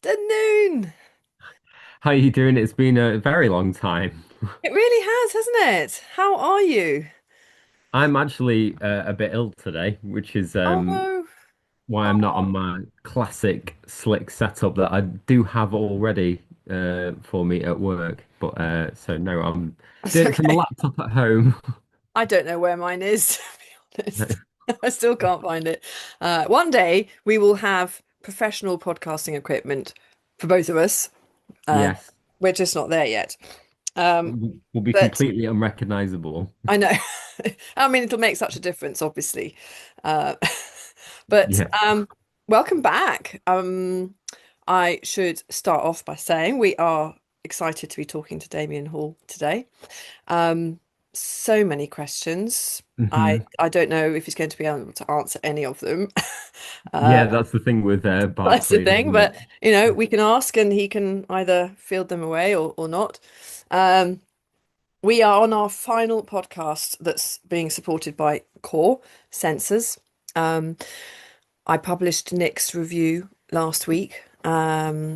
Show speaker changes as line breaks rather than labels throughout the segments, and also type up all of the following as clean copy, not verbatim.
Afternoon.
How are you doing? It's been a very long time.
It really has, hasn't it? How are you?
I'm actually a bit ill today, which is
Oh no.
why I'm not on
Oh,
my classic slick setup that I do have already for me at work. But so no, I'm
it's
doing it from the
okay.
laptop at home.
I don't know where mine is, to be honest. I still can't find it. One day we will have professional podcasting equipment for both of us. Uh,
Yes,
we're just not there yet. Um,
will be
but
completely unrecognizable.
I know. I mean, it'll make such a difference, obviously. Uh, but
Yeah,
welcome back. I should start off by saying we are excited to be talking to Damian Hall today. Um, so many questions. I
hmm
I don't know if he's going to be able to answer any of them. Uh,
Yeah, that's the thing with
that's the
Barkley,
thing,
isn't it?
but we can ask and he can either field them away or not. Um, we are on our final podcast that's being supported by Core Sensors. Um, I published Nick's review last week.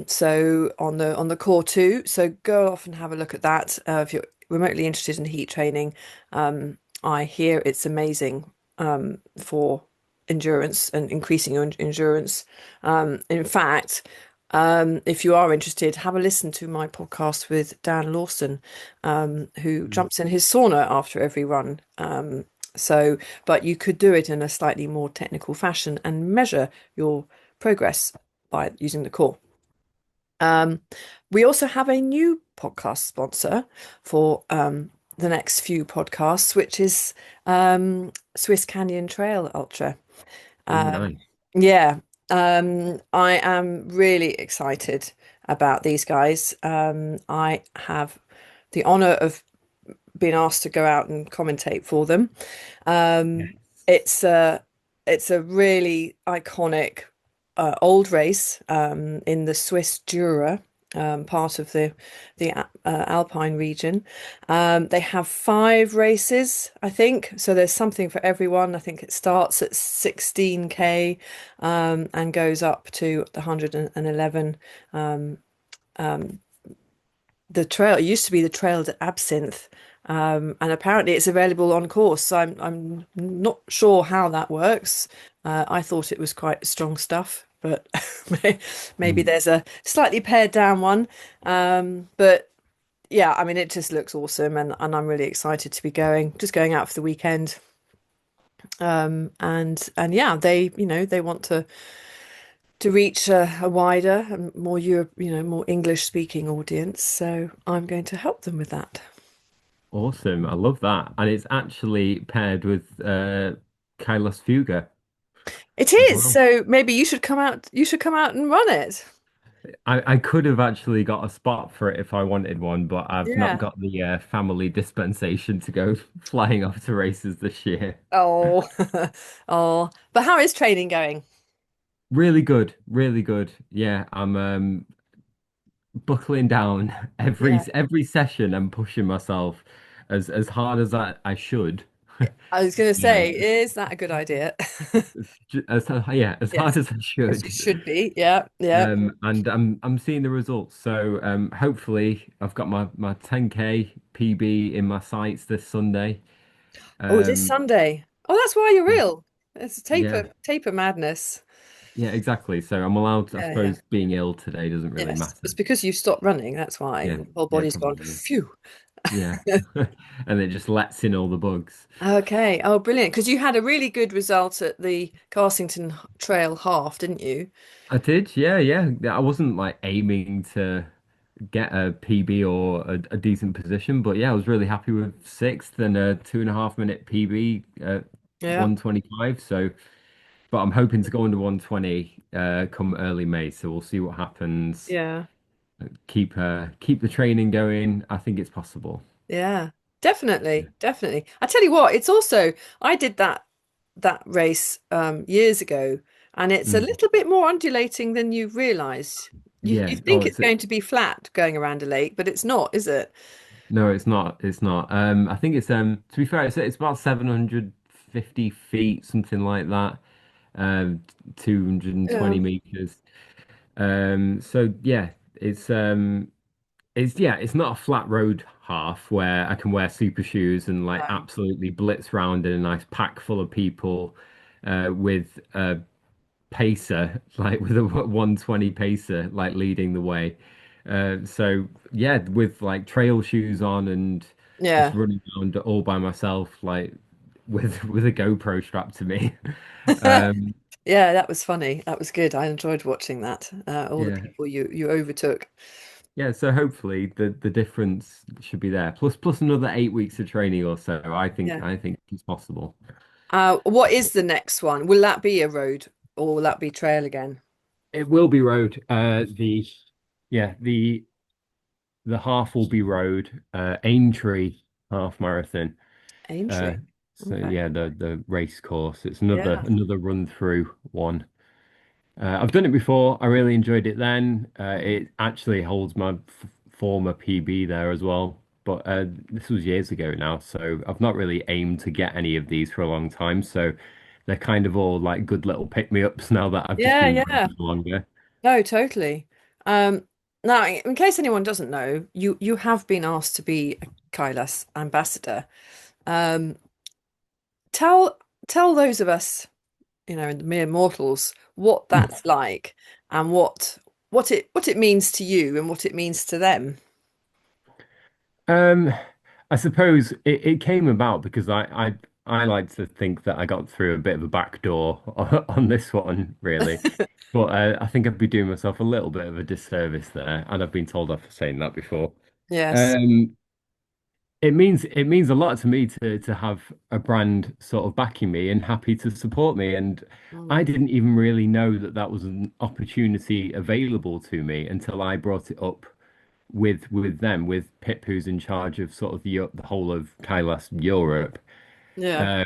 So on the Core 2, so go off and have a look at that. If you're remotely interested in heat training, I hear it's amazing for endurance and increasing your endurance. In fact, if you are interested, have a listen to my podcast with Dan Lawson, who jumps in his sauna after every run. So, but you could do it in a slightly more technical fashion and measure your progress by using the core. Um, we also have a new podcast sponsor for the next few podcasts, which is Swiss Canyon Trail Ultra.
Oh,
Uh,
nice.
yeah, I am really excited about these guys. I have the honor of being asked to go out and commentate for them. Um, it's a it's a really iconic old race in the Swiss Jura, part of the Alpine region. They have 5 races, I think. So there's something for everyone. I think it starts at 16K and goes up to the 111. Um, um, the trail it used to be the Trail to Absinthe, and apparently it's available on course. So I'm not sure how that works. I thought it was quite strong stuff, but maybe
Mm.
there's a slightly pared down one. But yeah, I mean it just looks awesome, and I'm really excited to be just going out for the weekend. And yeah, they want to reach a wider and more Europe, more English speaking audience. So I'm going to help them with that.
Awesome. I love that. And it's actually paired with Kaila's Fuga
It
as
is.
well.
So maybe you should come out. You should come out and run it.
I could have actually got a spot for it if I wanted one, but I've not
Yeah.
got the family dispensation to go flying off to races this year.
Oh, oh. But how is training going?
Really good, really good. Yeah, I'm buckling down
Yeah.
every session. I'm pushing myself as hard as I should.
I was going to
Uh,
say, is that a good idea?
as hard
Yes,
as I
as it
should.
should be. Yeah, yeah.
And I'm seeing the results. So hopefully I've got my 10K PB in my sights this Sunday.
Oh, this
Um,
Sunday. Oh, that's why you're real. It's
yeah,
taper madness.
yeah, exactly. So I'm allowed, I
Yeah, yeah.
suppose being ill today doesn't really
Yes.
matter.
It's because you stopped running. That's why
Yeah,
your whole
yeah,
body's gone,
probably.
phew.
Yeah. And it just lets in all the bugs.
Okay. Oh, brilliant. Because you had a really good result at the Carsington Trail half, didn't you?
I did, yeah, yeah. I wasn't like aiming to get a PB or a decent position, but yeah, I was really happy with sixth and a 2.5 minute PB at
Yeah.
125. So, but I'm hoping to go under 120 come early May. So we'll see what happens.
Yeah.
Keep the training going. I think it's possible.
Yeah. Definitely. Definitely. I tell you what, it's also I did that race years ago, and it's a
Mm.
little bit more undulating than you realize. You
Yeah.
think
Oh,
it's going to be flat going around a lake, but it's not, is it?
no, it's not. It's not. I think it's to be fair, it's about 750 feet, something like that. Um, 220
Yeah.
meters. So yeah, it's not a flat road half where I can wear super shoes and like
No.
absolutely blitz round in a nice pack full of people with a pacer, like with a 120 pacer, like leading the way. So yeah, with like trail shoes on and just
Yeah.
running around all by myself, like with a GoPro strapped to me. Um,
Yeah, that was funny. That was good. I enjoyed watching that. All the
yeah,
people you overtook.
yeah. So hopefully the difference should be there. Plus another 8 weeks of training or so.
Yeah.
I think it's possible.
What is the next one? Will that be a road or will that be trail again?
It will be road. Yeah the half will be road. Aintree half marathon. Uh,
Aintree.
so
Okay.
yeah, the race course. It's
Yeah.
another run through one. I've done it before. I really enjoyed it then. It actually holds my f former PB there as well. But this was years ago now, so I've not really aimed to get any of these for a long time. So they're kind of all like good little pick-me-ups now that I've just
Yeah,
been running
yeah.
longer.
No, totally. Um, Now, in case anyone doesn't know, you have been asked to be a Kailas ambassador. Um, tell tell those of us, the mere mortals, what that's like and what it means to you and what it means to them.
Um, I suppose it came about because I like to think that I got through a bit of a back door on this one, really. But I think I'd be doing myself a little bit of a disservice there, and I've been told off for saying that before.
Yes.
Um, it means a lot to me to have a brand sort of backing me and happy to support me, and I
Mm.
didn't even really know that that was an opportunity available to me until I brought it up with them, with Pip, who's in charge of sort of the whole of Kailas Europe.
Yeah.
Uh,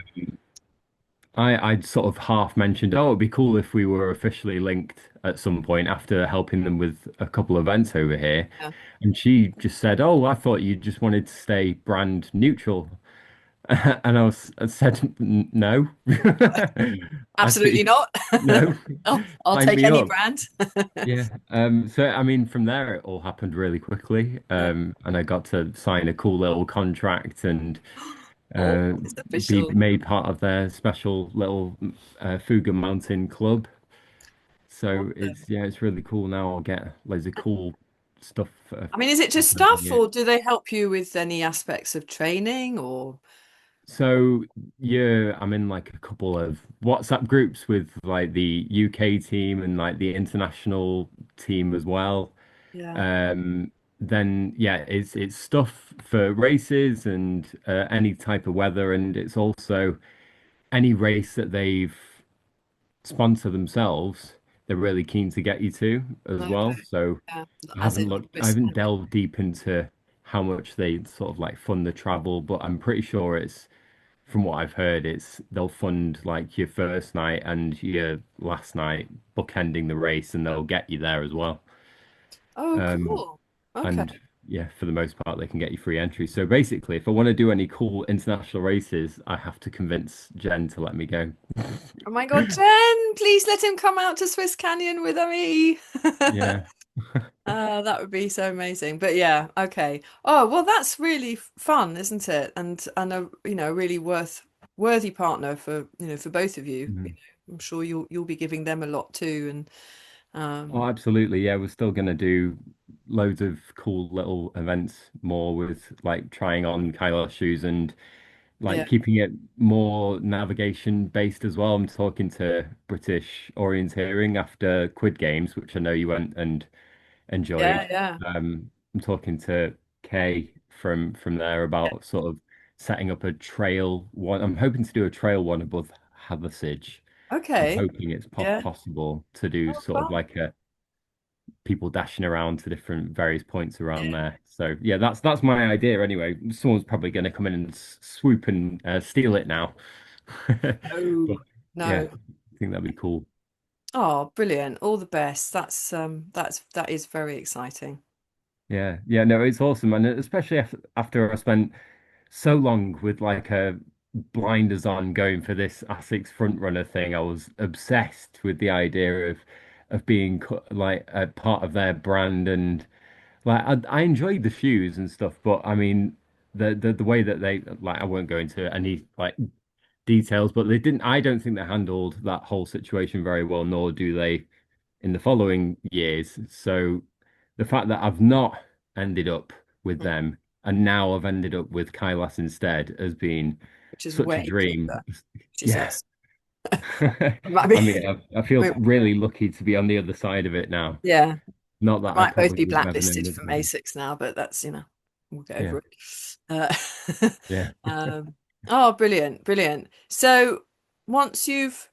I'd sort of half mentioned, oh, it'd be cool if we were officially linked at some point after helping them with a couple of events over here.
Yeah.
And she just said, oh, I thought you just wanted to stay brand neutral. And I said, No. I
Absolutely
think,
not.
no,
I'll
sign
take
me
any
up.
brand.
Yeah. So I mean, from there it all happened really quickly.
Yeah.
And I got to sign a cool little contract and
Oh,
uh,
it's
be
official.
made part of their special little Fuga Mountain Club. So
Awesome.
it's really cool now. I'll get loads of cool stuff
I mean, is it just
every
stuff,
year.
or do they help you with any aspects of training, or
So yeah, I'm in like a couple of WhatsApp groups with like the UK team and like the international team as well.
yeah,
Um, then yeah, it's stuff for races and any type of weather, and it's also any race that they've sponsored themselves. They're really keen to get you to as
okay,
well. So
yeah, as in
I
almost,
haven't delved deep into how much they sort of like fund the travel, but I'm pretty sure it's from what I've heard, it's they'll fund like your first night and your last night, bookending the race, and they'll get you there as well.
oh,
Um,
cool. Okay.
and yeah, for the most part, they can get you free entry. So basically, if I want to do any cool international races, I have to convince Jen to let me go.
Oh my God, Jen, please let him come out to Swiss Canyon with me.
Yeah.
That would be so amazing. But yeah, okay. Oh, well, that's really fun, isn't it? And a really worthy partner for for both of you.
Mhm.
I'm sure you'll be giving them a lot too. And
Oh, absolutely. Yeah, we're still going to do loads of cool little events more with like trying on Kailash shoes and
yeah,
like keeping it more navigation based as well. I'm talking to British orienteering after Quid Games, which I know you went and
yeah,
enjoyed.
yeah.
I'm talking to Kay from there about sort of setting up a trail one. I'm hoping to do a trail one above Hathersage. I'm
Okay.
hoping it's
Yeah.
possible to do
Oh,
sort of
fun.
like a people dashing around to different various points around there. So yeah, that's my idea anyway. Someone's probably going to come in and swoop and steal it now. But
Oh,
yeah,
no.
I think that'd be cool.
Oh, brilliant. All the best. That is very exciting.
Yeah, yeah, no, it's awesome, and especially after I spent so long with like a blinders on going for this Asics front runner thing, I was obsessed with the idea of of being like a part of their brand. And like I enjoyed the shoes and stuff, but I mean the way that they, like, I won't go into any like details, but they didn't, I don't think they handled that whole situation very well, nor do they in the following years. So the fact that I've not ended up with them and now I've ended up with Kailas instead has been
which is
such
way
a dream.
cheaper, she
Yeah.
says. Might be,
I mean, I
I
feel
mean,
really lucky to be on the other side of it now.
yeah,
Not
we
that I
might both
probably
be
would have ever known
blacklisted from
otherwise.
ASICs now, but that's, we'll get
Yeah.
over it. Uh,
Yeah.
oh, brilliant, brilliant. So once you've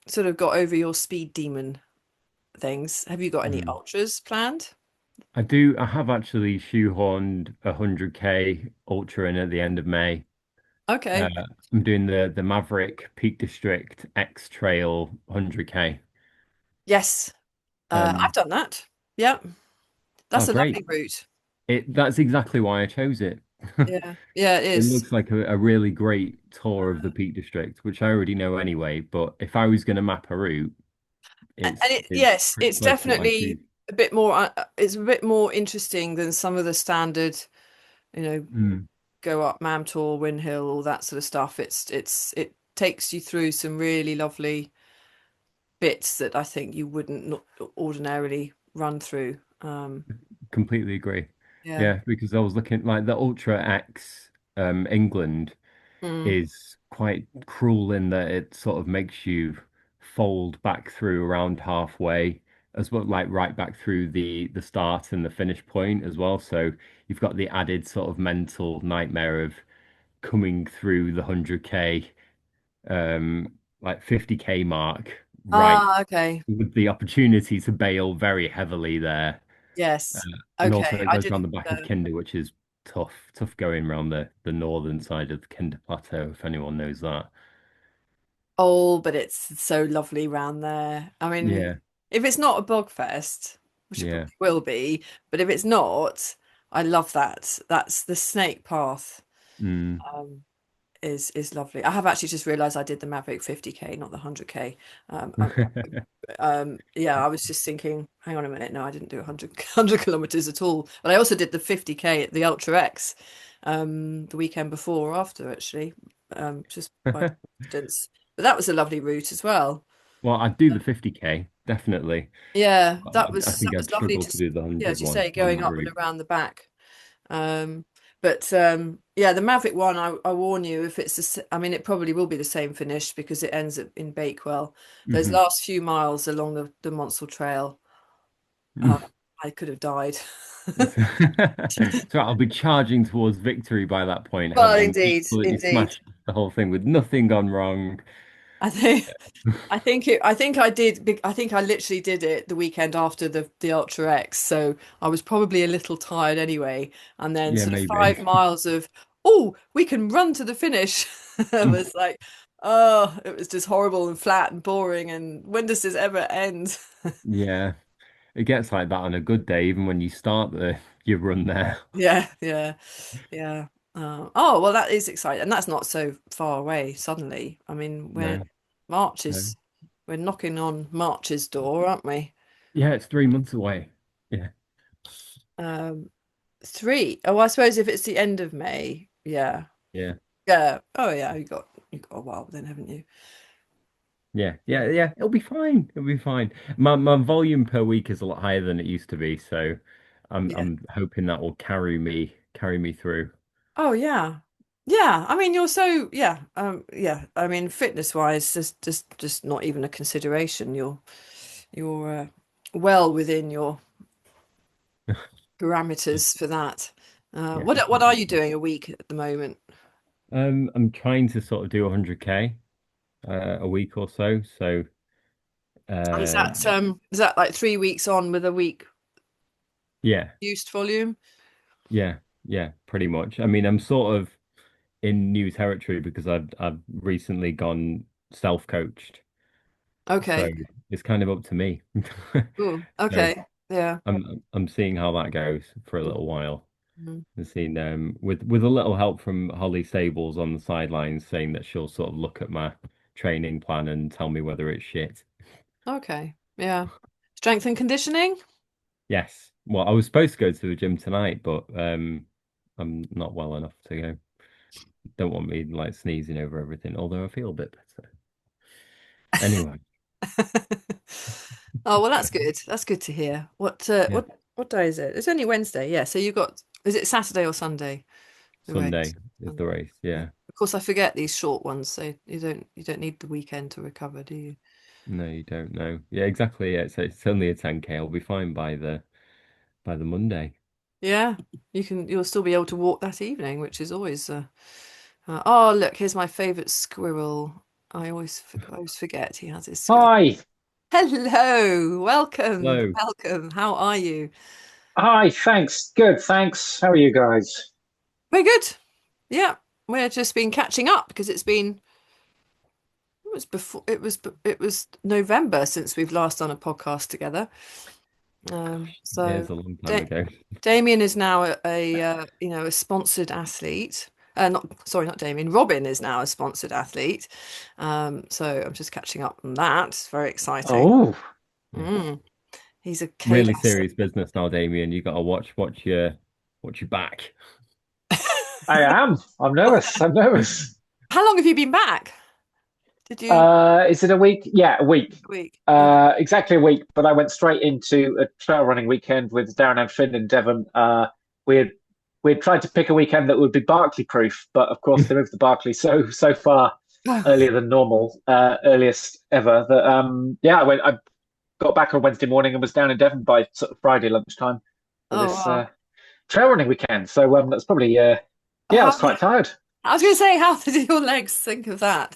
sort of got over your speed demon things, have you got any
Mm.
ultras planned?
I have actually shoehorned 100K ultra in at the end of May. Uh,
Okay.
I'm doing the Maverick Peak District X Trail 100K.
Yes. I've
Um,
done that. Yeah.
oh,
That's a
great.
lovely route.
That's exactly why I chose it.
Yeah. Yeah, it
It
is.
looks like a really great tour of the Peak District, which I already know anyway. But if I was going to map a route,
And
it's
yes,
pretty
it's
close to what I choose.
definitely a bit more, it's a bit more interesting than some of the standard, you know,
Mm,
go up Mamtor, Win Hill, all that sort of stuff. It takes you through some really lovely bits that I think you wouldn't ordinarily run through.
completely agree.
Yeah.
Yeah, because I was looking like the Ultra X England
Mm.
is quite cruel in that it sort of makes you fold back through around halfway as well, like right back through the start and the finish point as well. So you've got the added sort of mental nightmare of coming through the 100K, like 50K mark, right,
Ah, okay.
with the opportunity to bail very heavily there. Uh,
Yes.
and
Okay.
also it
I
goes around
didn't.
the back of Kinder, which is tough going around the northern side of the Kinder Plateau, if anyone knows that.
Oh, but it's so lovely round there. I mean,
Yeah,
if it's not a bog fest, which it
yeah.
probably will be, but if it's not, I love that. That's the snake path.
Mm.
Um, is lovely. I have actually just realised I did the Maverick 50K, not the 100K. Um, yeah, I was just thinking, hang on a minute, no, I didn't do 100 kilometers at all. But I also did the 50K at the Ultra X the weekend before or after, actually, just by coincidence. But that was a lovely route as well.
Well, I'd do the 50K, definitely.
Yeah,
I think
that
I'd
was lovely
struggle
to
to do the
yeah, as
100
you
one
say,
on
going
that
up and
route.
around the back. But yeah, the Maverick one, I warn you, if it's I mean, it probably will be the same finish because it ends in Bakewell. Those
Hmm.
last few miles along the Monsell Trail, uh, I could have died.
So I'll be charging towards victory by that point,
Well,
having
indeed,
absolutely
indeed.
smashed the whole thing with nothing gone wrong.
I think I think I did I think I literally did it the weekend after the Ultra X, so I was probably a little tired anyway. And then
Yeah,
sort of
maybe.
5 miles of, oh, we can run to the finish. It was like, oh, it was just horrible and flat and boring. And when does this ever end?
Yeah, it gets like that on a good day, even when you start your run there.
Yeah, yeah, yeah. Oh, well, that is exciting, and that's not so far away suddenly. I mean,
No,
March
no.
is we're knocking on March's door, aren't we?
Yeah, it's 3 months away. Yeah,
Um, Three. Oh, I suppose if it's the end of May, yeah,
yeah,
yeah. Oh, yeah. You got a while then, haven't you?
yeah. It'll be fine. It'll be fine. My volume per week is a lot higher than it used to be, so
Yeah.
I'm hoping that will carry me through.
Oh, yeah, yeah. I mean, you're so yeah, yeah. I mean, fitness wise, just not even a consideration. You're well within your parameters for that.
Yeah.
What are you doing a week at the moment?
I'm trying to sort of do 100K a week or so. So
And
uh
is that like 3 weeks on with a week
yeah,
reduced volume?
yeah, yeah, pretty much. I mean, I'm sort of in new territory because I've recently gone self-coached. So
Okay.
it's kind of up to me.
Cool.
So
Okay. Yeah.
I'm seeing how that goes for a little while.
Mhm.
I've seen with a little help from Holly Stables on the sidelines saying that she'll sort of look at my training plan and tell me whether it's shit.
Okay. Yeah. Strength and conditioning?
Yes. Well, I was supposed to go to the gym tonight, but I'm not well enough to go. Don't want me like sneezing over everything, although I feel a bit better. Anyway,
Oh, well, that's good. That's good to hear.
yeah,
What day is it? It's only Wednesday. Yeah. So you got, is it Saturday or Sunday? The race.
Sunday is the
Sunday.
race.
Yeah.
Yeah.
Of course, I forget these short ones, so you don't need the weekend to recover, do you?
No, you don't know. Yeah, exactly. Yeah, so it's only a 10K. I'll be fine by the Monday.
Yeah. You'll still be able to walk that evening, which is always oh, look, here's my favorite squirrel. I always forget he has his squirrel.
Hi.
Hello, welcome,
Hello.
welcome. How are you?
Hi, thanks. Good, thanks. How are you guys?
We're good. Yeah, we're just been catching up because it was November since we've last done a podcast together.
Yeah,
So
it's a long time
da
ago.
Damien is now a sponsored athlete. Not sorry, not Damien. Robin is now a sponsored athlete. So I'm just catching up on that. It's very exciting.
Oh,
Yeah.
Mm. He's a
Really
KDAS.
serious business now, Damien. You got to watch your back.
I am. I'm nervous. I'm nervous.
How long have you been back? Did you
Is it a week? Yeah, a week.
a week? Okay.
Exactly a week. But I went straight into a trail running weekend with Darren and Finn in Devon. We had we had tried to pick a weekend that would be Barkley proof, but of course they moved the Barkley so far earlier than normal, earliest ever. That yeah, I got back on Wednesday morning and was down in Devon by sort of Friday lunchtime for
Oh
this
wow.
trail running weekend. So that's probably yeah, I
How,
was quite tired.
I was going to say, how did your legs think of that?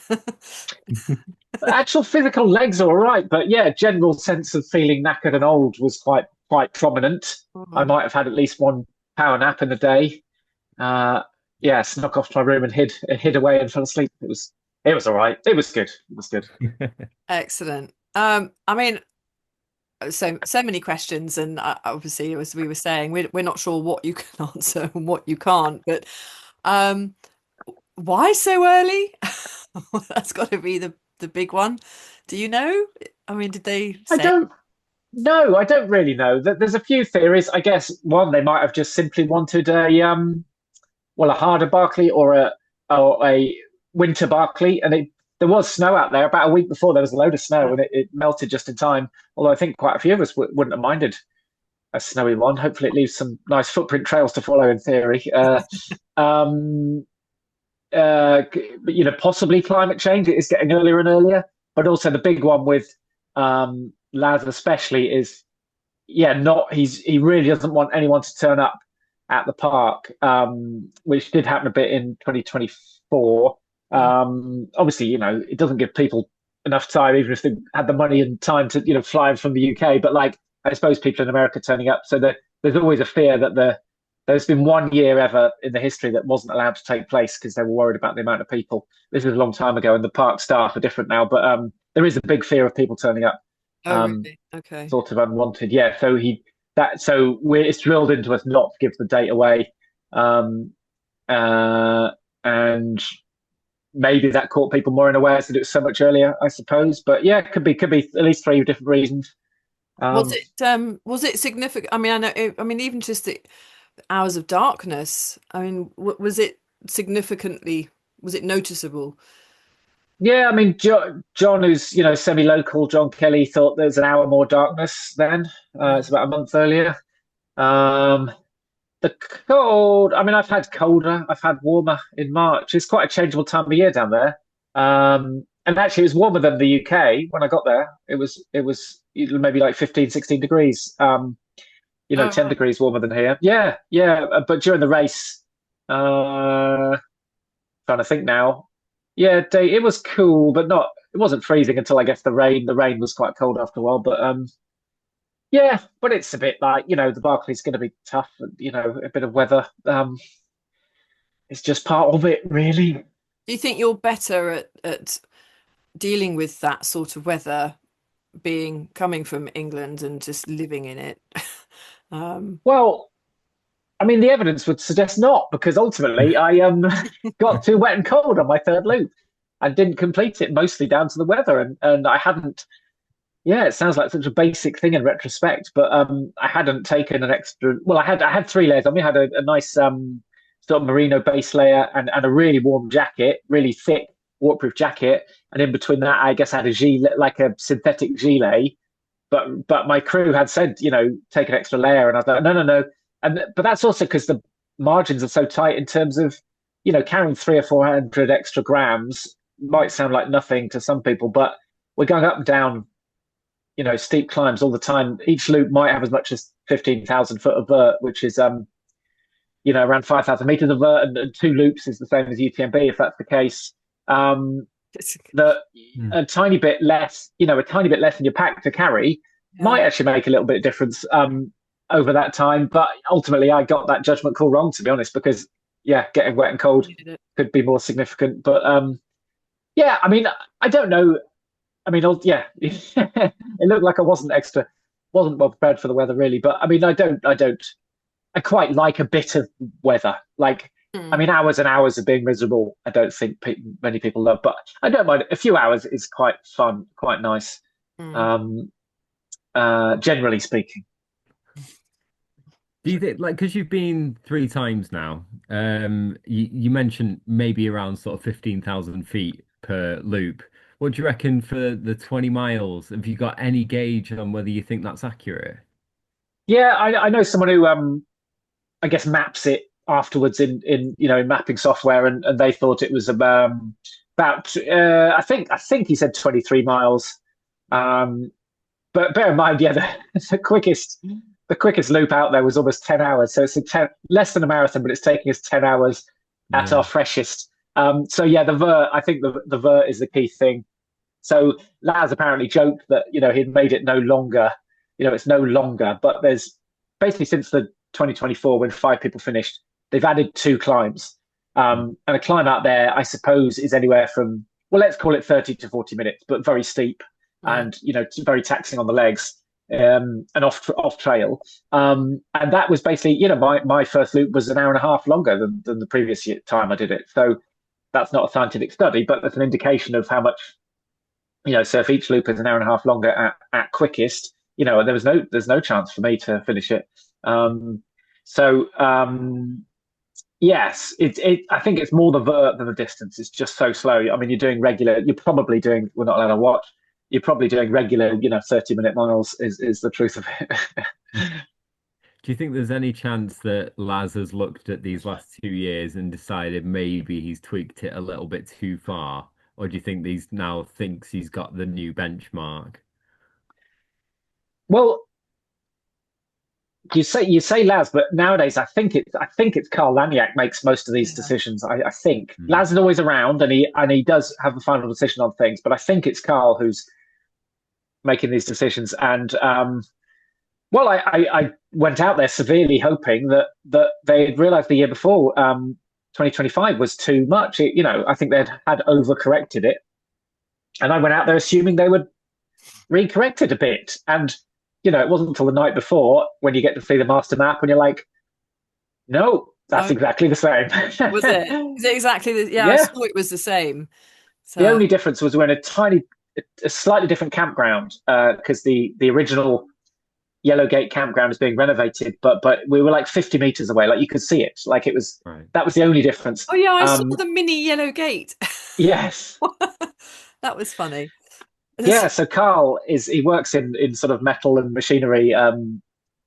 Actual physical legs are all right, but yeah, general sense of feeling knackered and old was quite prominent. I
Oh.
might have had at least one power nap in the day. Uh, yeah, snuck off to my room and hid away and fell asleep. It was all right. It was good. It was good.
Excellent. I mean, so many questions, and obviously, as we were saying, we're not sure what you can answer and what you can't. But um, why so early? That's got to be the big one. Do you know? I mean, did they
I
say?
don't know. I don't really know. There's a few theories. I guess one they might have just simply wanted a harder Barkley or a winter Barkley, and there was snow out there about a week before. There was a load of snow, and it melted just in time. Although I think quite a few of us wouldn't have minded a snowy one. Hopefully, it leaves some nice footprint trails to follow. In theory, um, possibly climate change. It is getting earlier and earlier, but also the big one with Laz especially is yeah, not he really doesn't want anyone to turn up at the park, which did happen a bit in 2024.
Mm.
Obviously, it doesn't give people enough time, even if they had the money and time to, fly in from the UK. But like, I suppose people in America turning up, so there's always a fear that there's been 1 year ever in the history that wasn't allowed to take place because they were worried about the amount of people. This is a long time ago, and the park staff are different now. But there is a big fear of people turning up.
Oh,
Um,
really? Okay.
Sort of unwanted. Yeah, it's drilled into us not to give the date away, um, and maybe that caught people more unawares that it was so much earlier, I suppose. But yeah, could be at least three different reasons.
Was
Um,
it significant? I mean, I mean, even just the hours of darkness. I mean, was it significantly? Was it noticeable?
yeah, I mean, John, who's semi-local, John Kelly thought there's an hour more darkness then. It's about a month earlier. Um, The cold, I mean, I've had colder, I've had warmer in March. It's quite a changeable time of year down there. And actually, it was warmer than the UK when I got there. It was maybe like 15, 16 degrees,
Oh,
10
right.
degrees warmer than here. Yeah, yeah. But during the race, trying to think now, yeah, it was cool, but it wasn't freezing until I guess the rain. The rain was quite cold after a while, but yeah, but it's a bit like, the Barclays going to be tough, and, a bit of weather. It's just part of it, really.
Do you think you're better at dealing with that sort of weather, being coming from England and just living in it? Um,
Well, I mean, the evidence would suggest not, because ultimately I got too wet and cold on my third loop and didn't complete it, mostly down to the weather. And I hadn't, Yeah, it sounds like such a basic thing in retrospect, but I hadn't taken an extra. Well, I had three layers. I mean, I had a nice sort of merino base layer and a really warm jacket, really thick waterproof jacket, and in between that, I guess I had a gilet, like a synthetic gilet. But my crew had said, take an extra layer, and I was like, no, no, no. And but that's also because the margins are so tight in terms of, carrying 300 or 400 extra grams might sound like nothing to some people, but we're going up and down steep climbs all the time. Each loop might have as much as 15,000 foot of vert, which is around 5,000 meters of vert, and two loops is the same as UTMB if that's the case.
It's,
The
Mm.
a tiny bit less, a tiny bit less in your pack to carry
yeah,
might actually make a little bit of difference over that time. But ultimately, I got that judgment call wrong, to be honest, because yeah, getting wet and cold
needed it.
could be more significant. But yeah, I mean, I don't know. I mean, yeah, it looked like I wasn't well prepared for the weather really. But I mean, I quite like a bit of weather. Like, I
Mm,
mean, hours and hours of being miserable, I don't think many people love, but I don't mind. A few hours is quite fun, quite nice,
mm.
um, generally speaking.
Do you think, like, because you've been three times now, you mentioned maybe around sort of 15,000 feet per loop. What do you reckon for the 20 miles? Have you got any gauge on whether you think that's accurate?
Yeah, I know someone who I guess maps it afterwards in mapping software, and they thought it was about I think he said 23 miles. Um, but bear in mind, yeah, the quickest loop out there was almost 10 hours. So it's less than a marathon, but it's taking us 10 hours at
Yeah.
our freshest. So yeah, the vert, I think the vert is the key thing. So Laz apparently joked that, he'd made it no longer, it's no longer, but there's basically since the 2024, when five people finished, they've added two climbs. And a climb out there, I suppose, is anywhere from, well, let's call it 30 to 40 minutes, but very steep
Right.
and, very taxing on the legs, and off trail. And that was basically, my first loop was an hour and a half longer than the previous time I did it. So that's not a scientific study, but that's an indication of how much, so if each loop is an hour and a half longer at quickest, there's no chance for me to finish it. So yes, I think it's more the vert than the distance. It's just so slow. I mean, you're probably doing, we're not allowed to watch. You're probably doing regular, 30-minute miles is the truth of it.
Do you think there's any chance that Laz has looked at these last 2 years and decided maybe he's tweaked it a little bit too far? Or do you think he's now thinks he's got the new benchmark?
Well, you say Laz, but nowadays I think it's Carl Laniak makes most of these
Yeah.
decisions. I think
Mm.
Laz is always around and he does have the final decision on things, but I think it's Carl who's making these decisions. And well, I went out there severely hoping that they'd realised the year before 2025 was too much. I think they'd had overcorrected it, and I went out there assuming they would recorrect it a bit. And it wasn't until the night before when you get to see the master map and you're like, no, that's
Oh,
exactly the same.
was it? Is it exactly the, yeah, I
Yeah,
saw it was the same.
the
So,
only difference was we're in a slightly different campground because the original Yellowgate campground is being renovated, but we were like 50 meters away. Like you could see it. Like it was
Right.
that was the only difference.
oh yeah, I saw
Um,
the mini yellow gate.
yes,
That was funny.
yeah. So Carl he works in sort of metal and machinery.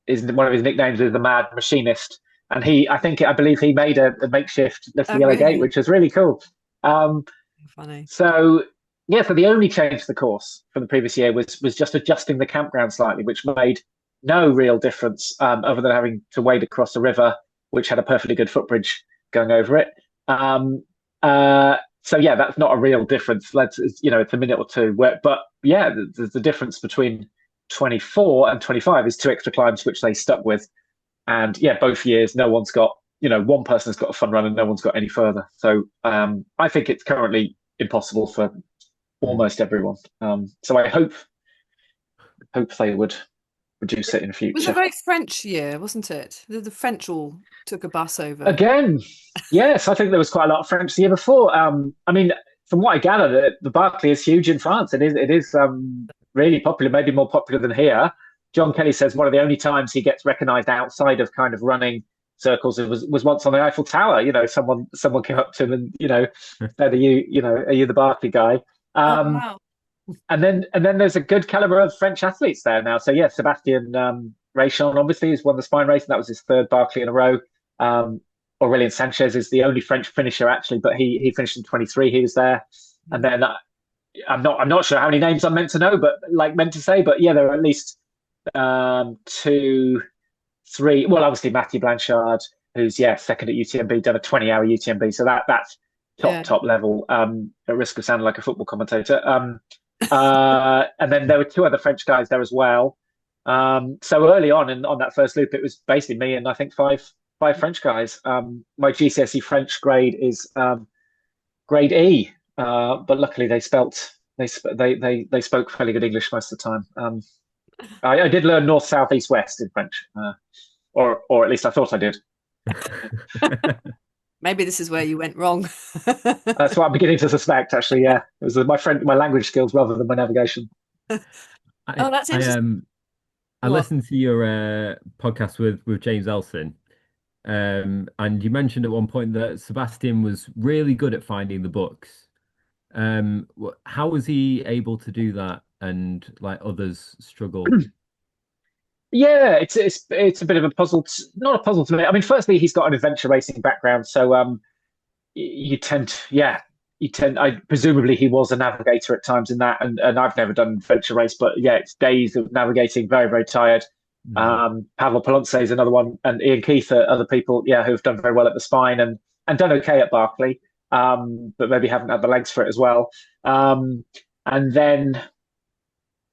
Is one of his nicknames is the Mad Machinist, and I believe he made a makeshift Little
Oh,
Yellow Gate,
really
which was really cool. Um,
funny.
so yeah, so the only change to the course from the previous year was just adjusting the campground slightly, which made no real difference other than having to wade across a river, which had a perfectly good footbridge going over it. Um, so yeah, that's not a real difference. It's a minute or two. But yeah, the difference between 24 and 25 is two extra climbs, which they stuck with. And yeah, both years, no one's got, one person's got a fun run and no one's got any further. So I think it's currently impossible for
Mm.
almost everyone. So I hope they would reduce it in
It was a
future.
very French year, wasn't it? The French all took a bus over.
Again, yes, I think there was quite a lot of French the year before. I mean, from what I gather, the Barkley is huge in France. It is. really popular, maybe more popular than here. John Kelly says one of the only times he gets recognised outside of kind of running circles was once on the Eiffel Tower. Someone came up to him and said, are you the Barkley guy?
Oh,
Um,
wow.
and then there's a good caliber of French athletes there now. So yeah, Sebastian Raychon obviously has won the spine race, and that was his third Barkley in a row. Aurelien Sanchez is the only French finisher actually, but he finished in 23. He was there, and then I'm not sure how many names I'm meant to know, but meant to say, but yeah, there are at least two, three. Well, obviously Matthew Blanchard, who's second at UTMB, done a 20-hour UTMB, so that's top level. At risk of sounding like a football commentator. And then there were two other French guys there as well. So early on that first loop, it was basically me and I think five French guys. My GCSE French grade is grade E, but luckily they spoke fairly good English most of the time. I did learn north, south, east, west in French, or at least I thought I did.
Maybe this is where you went wrong.
That's what I'm beginning to suspect. Actually, yeah, it was my language skills rather than my navigation.
Oh, that's interesting.
I listened to your podcast with James Elson, and you mentioned at one point that Sebastian was really good at finding the books. How was he able to do that, and others struggle?
Yeah, it's a bit of a puzzle. Not a puzzle to me. I mean, firstly, he's got an adventure racing background, so presumably he was a navigator at times in that, and I've never done adventure race, but yeah, it's days of navigating, very, very tired. Pavel Polonce is another one, and Ian Keith are other people, who've done very well at the spine and done okay at Barkley, but maybe haven't had the legs for it as well. And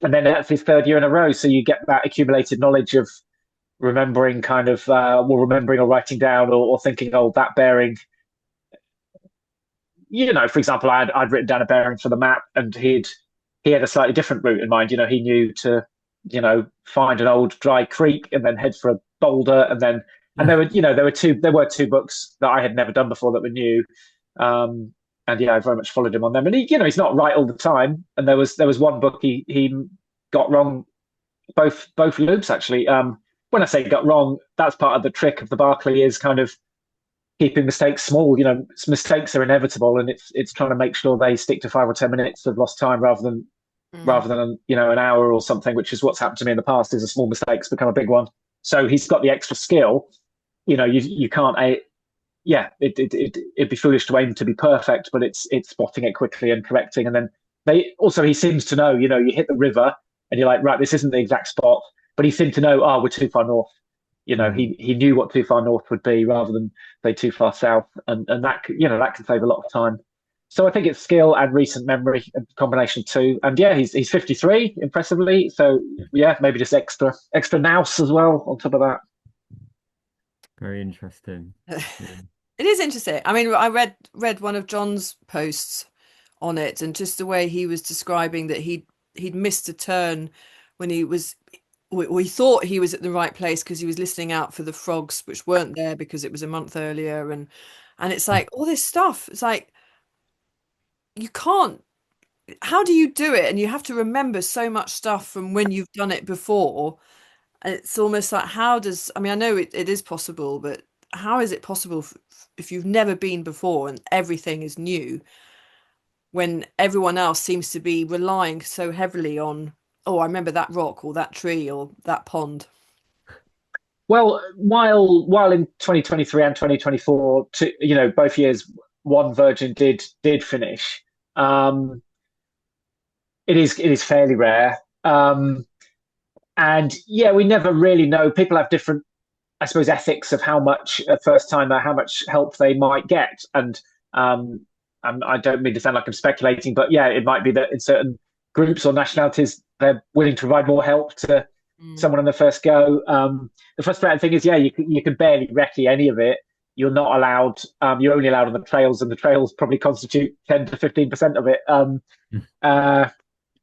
then that's his third year in a row, so you get that accumulated knowledge of remembering remembering or writing down or thinking, oh, that bearing. For example, I'd written down a bearing for the map, and he had a slightly different route in mind. He knew to, find an old dry creek and then head for a boulder, and there were two books that I had never done before that were new, and I very much followed him on them. And he's not right all the time. And there was one book he got wrong, both loops actually. When I say got wrong, that's part of the trick of the Barkley, is kind of keeping mistakes small. Mistakes are inevitable, and it's trying to make sure they stick to 5 or 10 minutes of lost time rather than an hour or something, which is what's happened to me in the past. Is a small mistake's become a big one. So he's got the extra skill. You can't. It'd be foolish to aim to be perfect, but it's spotting it quickly and correcting. And then he seems to know. You hit the river and you're like, right, this isn't the exact spot, but he seemed to know. Oh, we're too far north. He knew what too far north would be rather than say too far south, and that can save a lot of time. So I think it's skill and recent memory, a combination of two. And yeah, he's 53, impressively. So yeah, maybe just extra nous as well on top of that.
Very interesting. Yeah.
It is interesting. I mean, I read one of John's posts on it, and just the way he was describing that he'd missed a turn when we thought he was at the right place because he was listening out for the frogs, which weren't there because it was a month earlier, and it's like all this stuff. It's like you can't. How do you do it? And you have to remember so much stuff from when you've done it before. And it's almost like, I mean, I know it is possible, but how is it possible if you've never been before and everything is new, when everyone else seems to be relying so heavily on, oh, I remember that rock or that tree or that pond?
Well, while in 2023 and 2024, both years, one Virgin did finish. It is fairly rare. And yeah, we never really know. People have different, I suppose, ethics of how much a first timer, how much help they might get. And I don't mean to sound like I'm speculating, but yeah, it might be that in certain groups or nationalities, they're willing to provide more help to someone on the first go. The frustrating thing is, you can barely recce any of it. You're not allowed. You're only allowed on the trails, and the trails probably constitute 10 to 15% of it.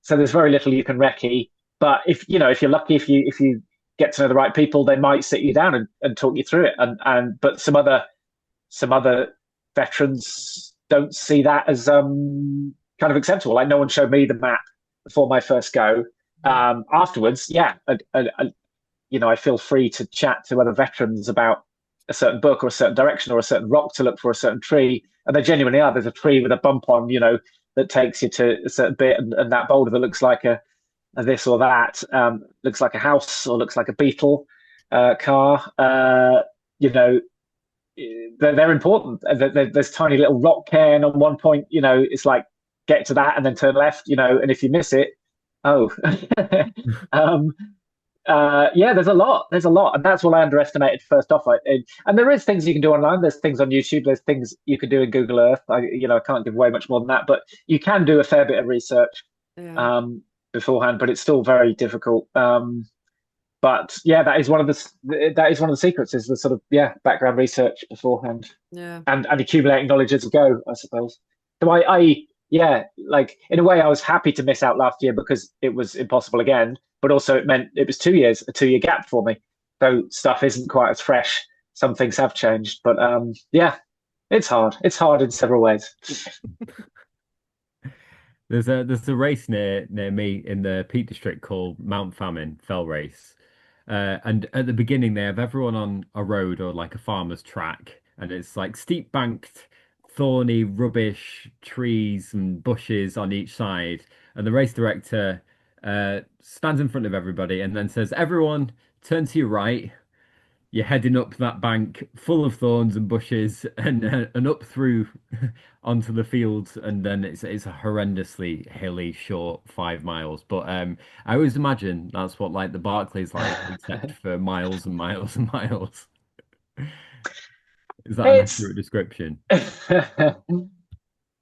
So there's very little you can recce. But if you're lucky, if you get to know the right people, they might sit you down and talk you through it. But some other veterans don't see that as kind of acceptable. Like, no one showed me the map before my first go.
Yeah.
Afterwards, yeah, I feel free to chat to other veterans about a certain book or a certain direction or a certain rock to look for, a certain tree, and they genuinely are. There's a tree with a bump on, that takes you to a certain bit, and that boulder that looks like a this or that, looks like a house or looks like a beetle car. You know, they're important. There's tiny little rock cairn on one point. It's like get to that and then turn left. And if you miss it, oh, um, yeah, there's a lot, and that's what I underestimated first off. And there is things you can do online. There's things on YouTube. There's things you can do in Google Earth. I can't give away much more than that, but you can do a fair bit of research
Yeah.
beforehand. But it's still very difficult. But yeah, that is one of the secrets, is the sort of background research beforehand,
Yeah.
and accumulating knowledge as you go, I suppose. So yeah, like in a way, I was happy to miss out last year because it was impossible again, but also it meant it was 2 years, a 2 year gap for me. So stuff isn't quite as fresh. Some things have changed, but yeah, it's hard. It's hard in several ways.
There's a race near me in the Peak District called Mount Famine Fell Race. And at the beginning they have everyone on a road or like a farmer's track, and it's like steep banked, thorny rubbish, trees and bushes on each side. And the race director stands in front of everybody and then says, "Everyone, turn to your right. You're heading up that bank full of thorns and bushes and up through onto the fields, and then it's a horrendously hilly short 5 miles." But I always imagine that's what like the Barclays like, except for miles and miles and miles. Is that an
It's
accurate description?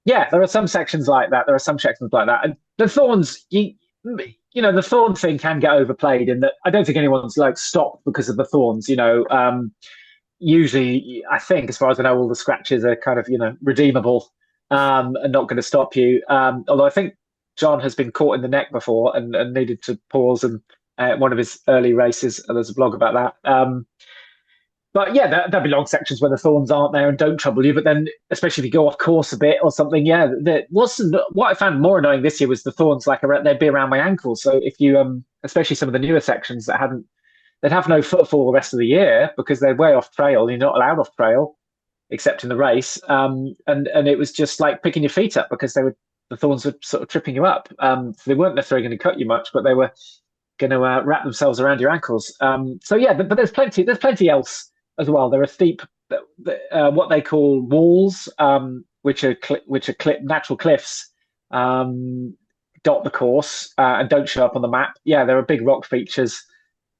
Yeah, there are some sections like that. There are some sections like that, and the thorns. The thorn thing can get overplayed in that I don't think anyone's like stopped because of the thorns. Usually, I think, as far as I know, all the scratches are kind of redeemable, and not going to stop you. Although I think John has been caught in the neck before and needed to pause, and one of his early races. There's a blog about that. But yeah, there'll be long sections where the thorns aren't there and don't trouble you. But then, especially if you go off course a bit or something, yeah, what I found more annoying this year was the thorns they'd be around my ankles. So if you, especially some of the newer sections they'd have no footfall the rest of the year because they're way off trail. You're not allowed off trail except in the race. And it was just like picking your feet up because the thorns were sort of tripping you up. So they weren't necessarily going to cut you much, but they were going to wrap themselves around your ankles. So yeah, but there's plenty else as well. There are steep, what they call walls, which are natural cliffs, dot the course and don't show up on the map. Yeah, there are big rock features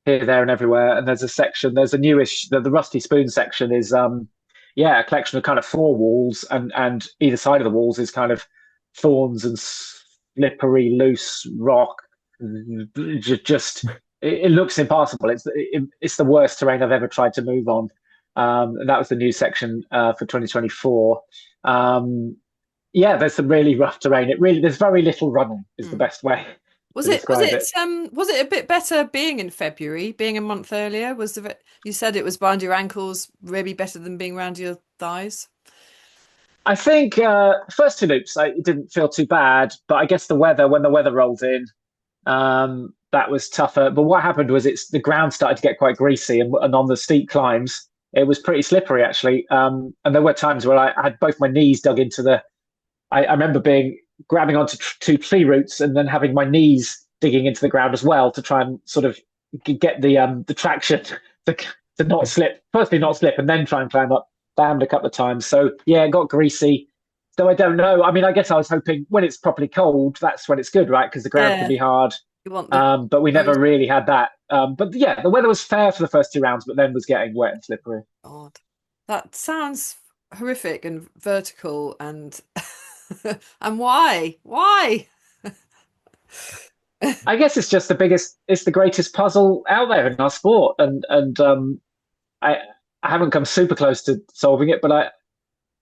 here, there, and everywhere. And there's a newish, the Rusty Spoon section is, a collection of kind of four walls, and either side of the walls is kind of thorns and slippery, loose rock. Just it looks impassable. It's the worst terrain I've ever tried to move on. And that was the new section for 2024. Yeah, there's some really rough terrain. There's very little running is the best way
Was
to
it was
describe
it
it.
was it a bit better being in February, being a month earlier? You said it was around your ankles, maybe better than being around your thighs?
I think first two loops it didn't feel too bad, but I guess when the weather rolled in, that was tougher. But what happened was the ground started to get quite greasy, and on the steep climbs, it was pretty slippery actually. And there were times where I had both my knees dug into I remember grabbing onto two tree roots and then having my knees digging into the ground as well to try and sort of get the traction to not slip. Firstly, not slip, and then try and climb up. Bammed a couple of times. So yeah, it got greasy. So I don't know. I mean, I guess I was hoping when it's properly cold, that's when it's good, right? Because the ground can
Yeah,
be hard.
you want the
But we never
those.
really had that. But yeah, the weather was fair for the first two rounds, but then was getting wet and slippery.
God, that sounds horrific and vertical and and why? Why?
I guess it's the greatest puzzle out there in our sport, and I haven't come super close to solving it, but I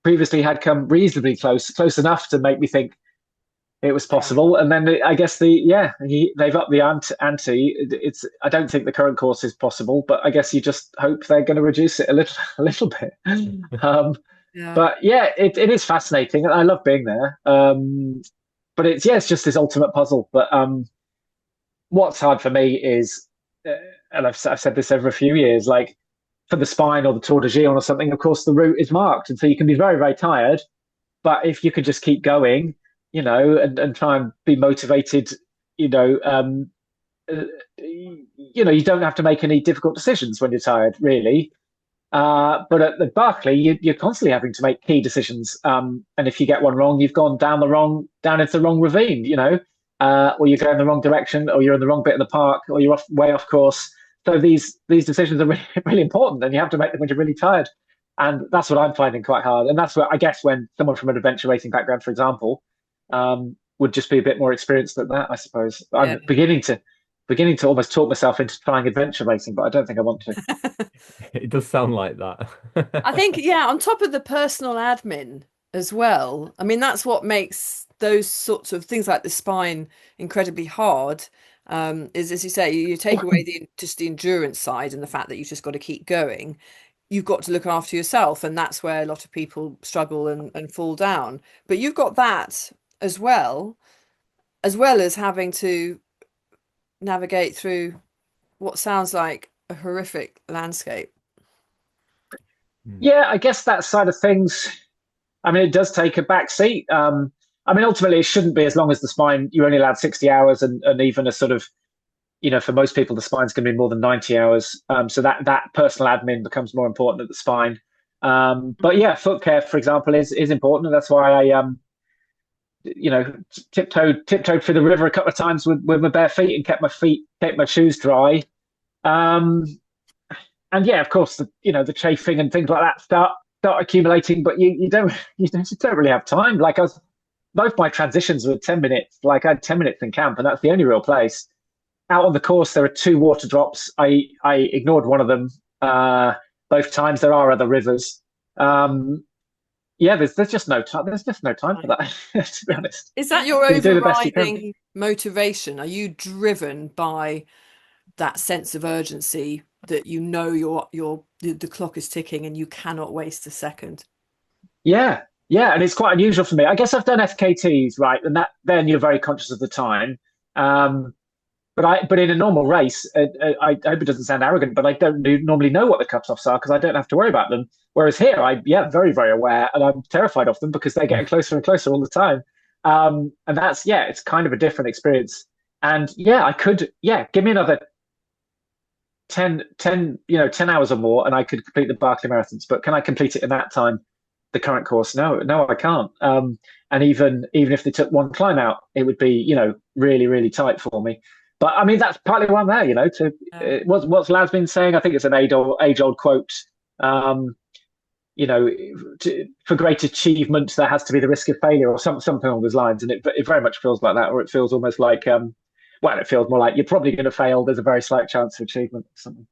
previously had come reasonably close enough to make me think it was
Yeah.
possible. And then I guess they've upped the ante. I don't think the current course is possible, but I guess you just hope they're going to reduce it a little a little bit. Um,
Yeah.
but yeah, it is fascinating, and I love being there. But it's just this ultimate puzzle. But what's hard for me is, and I've said this over a few years, like for the spine or the Tour de Gion or something, of course, the route is marked. And so you can be very, very tired. But if you could just keep going, and try and be motivated, you know, uh, you don't have to make any difficult decisions when you're tired, really. But at the Barkley, you're constantly having to make key decisions. And if you get one wrong, you've gone down into the wrong ravine, or you're going the wrong direction, or you're in the wrong bit of the park, or you're way off course. So these decisions are really, really important, and you have to make them when you're really tired. And that's what I'm finding quite hard. And that's what I guess when someone from an adventure racing background, for example, would just be a bit more experienced at that, I suppose.
Yeah.
I'm beginning to almost talk myself into trying adventure racing, but I don't think I want to.
It does sound like that.
I think, yeah, on top of the personal admin as well. I mean, that's what makes those sorts of things like the spine incredibly hard. Is as you say, you take away the endurance side and the fact that you've just got to keep going. You've got to look after yourself, and that's where a lot of people struggle and fall down. But you've got that as well as having to navigate through what sounds like a horrific landscape.
Yeah, I guess that side of things, I mean, it does take a back seat. I mean, ultimately, it shouldn't be as long as the spine, you're only allowed 60 hours, and even a sort of, for most people, the spine's going to be more than 90 hours. So that personal admin becomes more important at the spine. But yeah, foot care, for example, is important. And that's why I, tiptoed through the river a couple of times with my bare feet and kept my shoes dry. Um, and yeah, of course, the chafing and things like that start accumulating, but you don't really have time. Like both my transitions were 10 minutes. Like I had 10 minutes in camp, and that's the only real place. Out on the course, there are two water drops. I ignored one of them both times. There are other rivers. Yeah, there's just no time. There's just no time for that, to be honest.
Is that your
You do the best you can.
overriding motivation? Are you driven by that sense of urgency that the clock is ticking and you cannot waste a second?
Yeah, yeah, and it's quite unusual for me. I guess I've done FKTs, right, and that then you're very conscious of the time. Um, but in a normal race, I hope it doesn't sound arrogant, but I don't normally know what the cutoffs are because I don't have to worry about them. Whereas here, very, very aware, and I'm terrified of them because they're getting closer and closer all the time. And it's kind of a different experience. And yeah, give me another 10 hours or more, and I could complete the Barkley Marathons. But can I complete it in that time? The current course? No, I can't. And even if they took one climb out, it would be, really, really tight for me. But I mean, that's partly why I'm there, what's Lad's been saying. I think it's an age-old quote. For great achievement, there has to be the risk of failure, or something along those lines. And it very much feels like that, or it feels almost like, it feels more like you're probably going to fail. There's a very slight chance of achievement or something.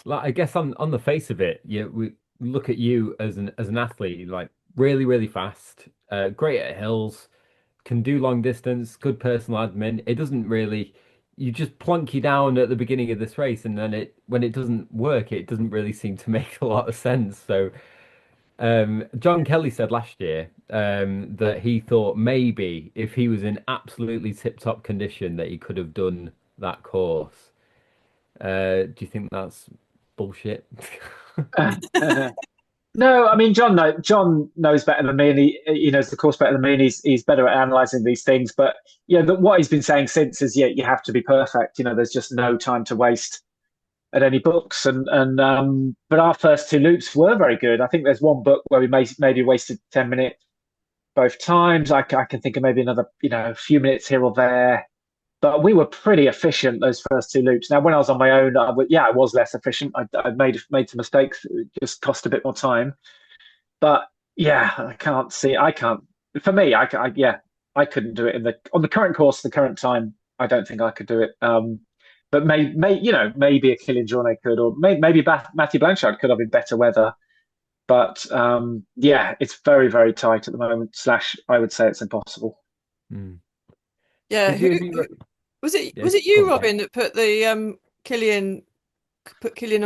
Like I guess on the face of it, we look at you as an athlete, like really, really fast, great at hills, can do long distance, good personal admin. It doesn't really, you just plonk you down at the beginning of this race, and then when it doesn't work, it doesn't really seem to make a lot of sense. So, John Kelly said last year, that he thought maybe if he was in absolutely tip-top condition that he could have done that course. Do you think that's bullshit?
No, I mean John knows better than me, and he knows the course better than me, and he's better at analysing these things. But what he's been saying since is, you have to be perfect. There's just no time to waste at any books, and but our first two loops were very good. I think there's one book where we maybe wasted 10 minutes both times. I can think of maybe another a few minutes here or there. But we were pretty efficient those first two loops. Now, when I was on my own, I was less efficient. I made some mistakes. It just cost a bit more time. But yeah, I can't see. I can't. For me, I couldn't do it on the current course, the current time. I don't think I could do it. But maybe a Kilian Jornet could, or maybe Matthew Blanchard could have in better weather. But it's very, very tight at the moment. / I would say it's impossible.
Mm.
Yeah, was it? Was it you, Robin, that put Kilian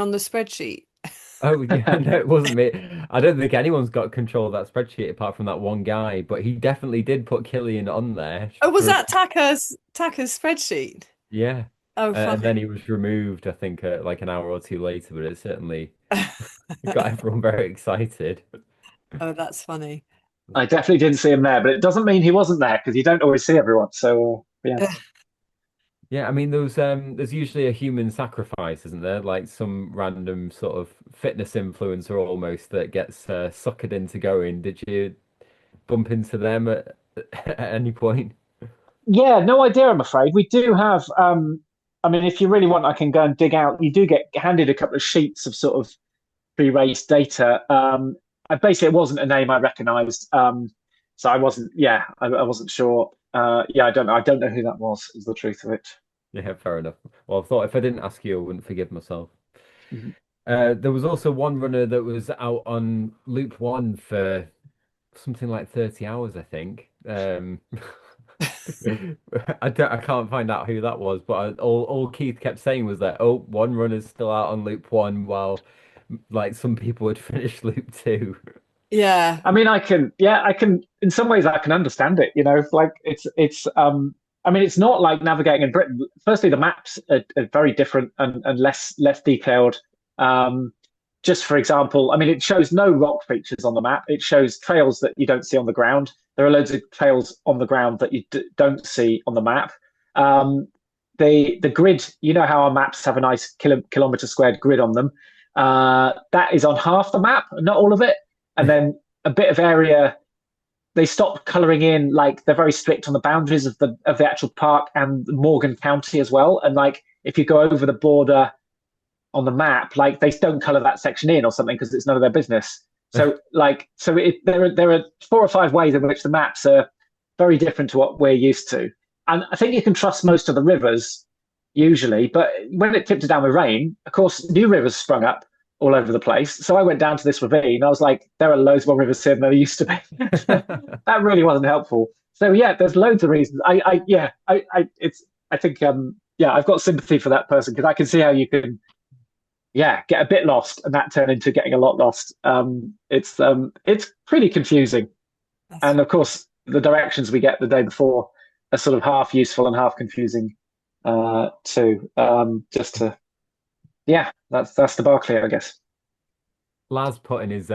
on the spreadsheet?
Oh yeah, no, it wasn't me. I don't think anyone's got control of that spreadsheet apart from that one guy, but he definitely did put Killian on there
Oh, was
for
that Taka's spreadsheet?
yeah.
Oh,
And then
funny.
he was removed, I think, like an hour or two later, but it certainly got everyone very excited.
Oh, that's funny.
I definitely didn't see him there, but it doesn't mean he wasn't there because you don't always see everyone. So yeah.
Yeah, I mean, there's usually a human sacrifice, isn't there? Like some random sort of fitness influencer almost that gets suckered into going. Did you bump into them at any point?
Yeah, no idea, I'm afraid. We do have, I mean, if you really want, I can go and dig out. You do get handed a couple of sheets of sort of pre-race data. Basically, it wasn't a name I recognized. So I wasn't, yeah, I wasn't sure. Yeah, I don't know who that was, is the truth of it.
Yeah, fair enough. Well, I thought if I didn't ask you, I wouldn't forgive myself.
Mhm.
There was also one runner that was out on loop one for something like 30 hours, I think. I can't find out who that was, but all Keith kept saying was that, oh, one runner's still out on loop one while like some people had finished loop two.
Yeah.
I mean, I can, in some ways, I can understand it. Like I mean, it's not like navigating in Britain. Firstly, the maps are very different and less detailed. Um, just for example, I mean, it shows no rock features on the map. It shows trails that you don't see on the ground. There are loads of trails on the ground that you don't see on the map. Um, the grid, you know how our maps have a nice kilometer squared grid on them. That is on half the map, not all of it. And then a bit of area they stopped colouring in, like they're very strict on the boundaries of the actual park and Morgan County as well. And like if you go over the border on the map, like they don't colour that section in or something because it's none of their business. There are 4 or 5 ways in which the maps are very different to what we're used to. And I think you can trust most of the rivers usually, but when it tipped it down with rain, of course, new rivers sprung up all over the place. So I went down to this ravine. I was like, there are loads more rivers here than there used to be. That really wasn't helpful. So yeah, there's loads of reasons. I think yeah, I've got sympathy for that person because I can see how you can yeah get a bit lost and that turn into getting a lot lost. It's pretty confusing,
That's
and of course the directions we get the day before are sort of half useful and half confusing too. Just to yeah, that's the Barkley, I guess.
Laz put in his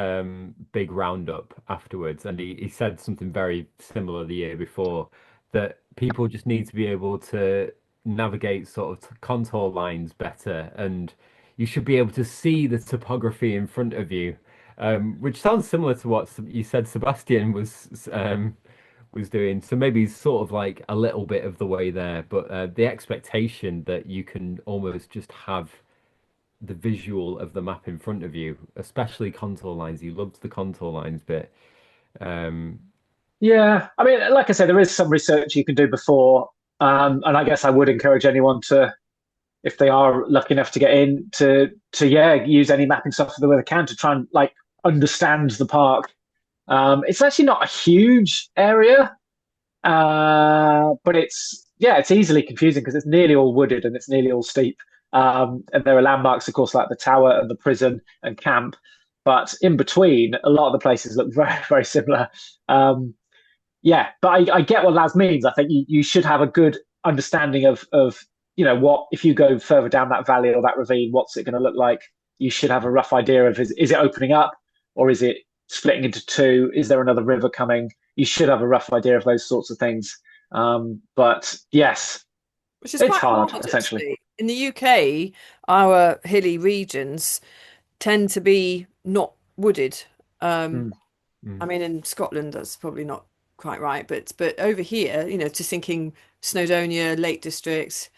big roundup afterwards, and he said something very similar the year before that people just need to be able to navigate sort of contour lines better, and you should be able to see the topography in front of you, which sounds similar to what you said Sebastian was doing. So maybe he's sort of like a little bit of the way there, but the expectation that you can almost just have the visual of the map in front of you, especially contour lines. He loves the contour lines bit. Um,
Yeah, I mean, like I said, there is some research you can do before, and I guess I would encourage anyone to, if they are lucky enough to get in, to yeah, use any mapping software that they can to try and like understand the park. It's actually not a huge area, but it's yeah, it's easily confusing because it's nearly all wooded and it's nearly all steep. And there are landmarks, of course, like the tower and the prison and camp. But in between, a lot of the places look very, very similar. Um, yeah, but I get what Laz means. I think you should have a good understanding of what if you go further down that valley or that ravine, what's it going to look like? You should have a rough idea of is it opening up or is it splitting into two? Is there another river coming? You should have a rough idea of those sorts of things. But yes,
which is
it's
quite
hard
hard
essentially.
actually. In the UK, our hilly regions tend to be not wooded. Um,
Mm.
I
mm,
mean, in Scotland, that's probably not quite right, but over here, just thinking Snowdonia, Lake District.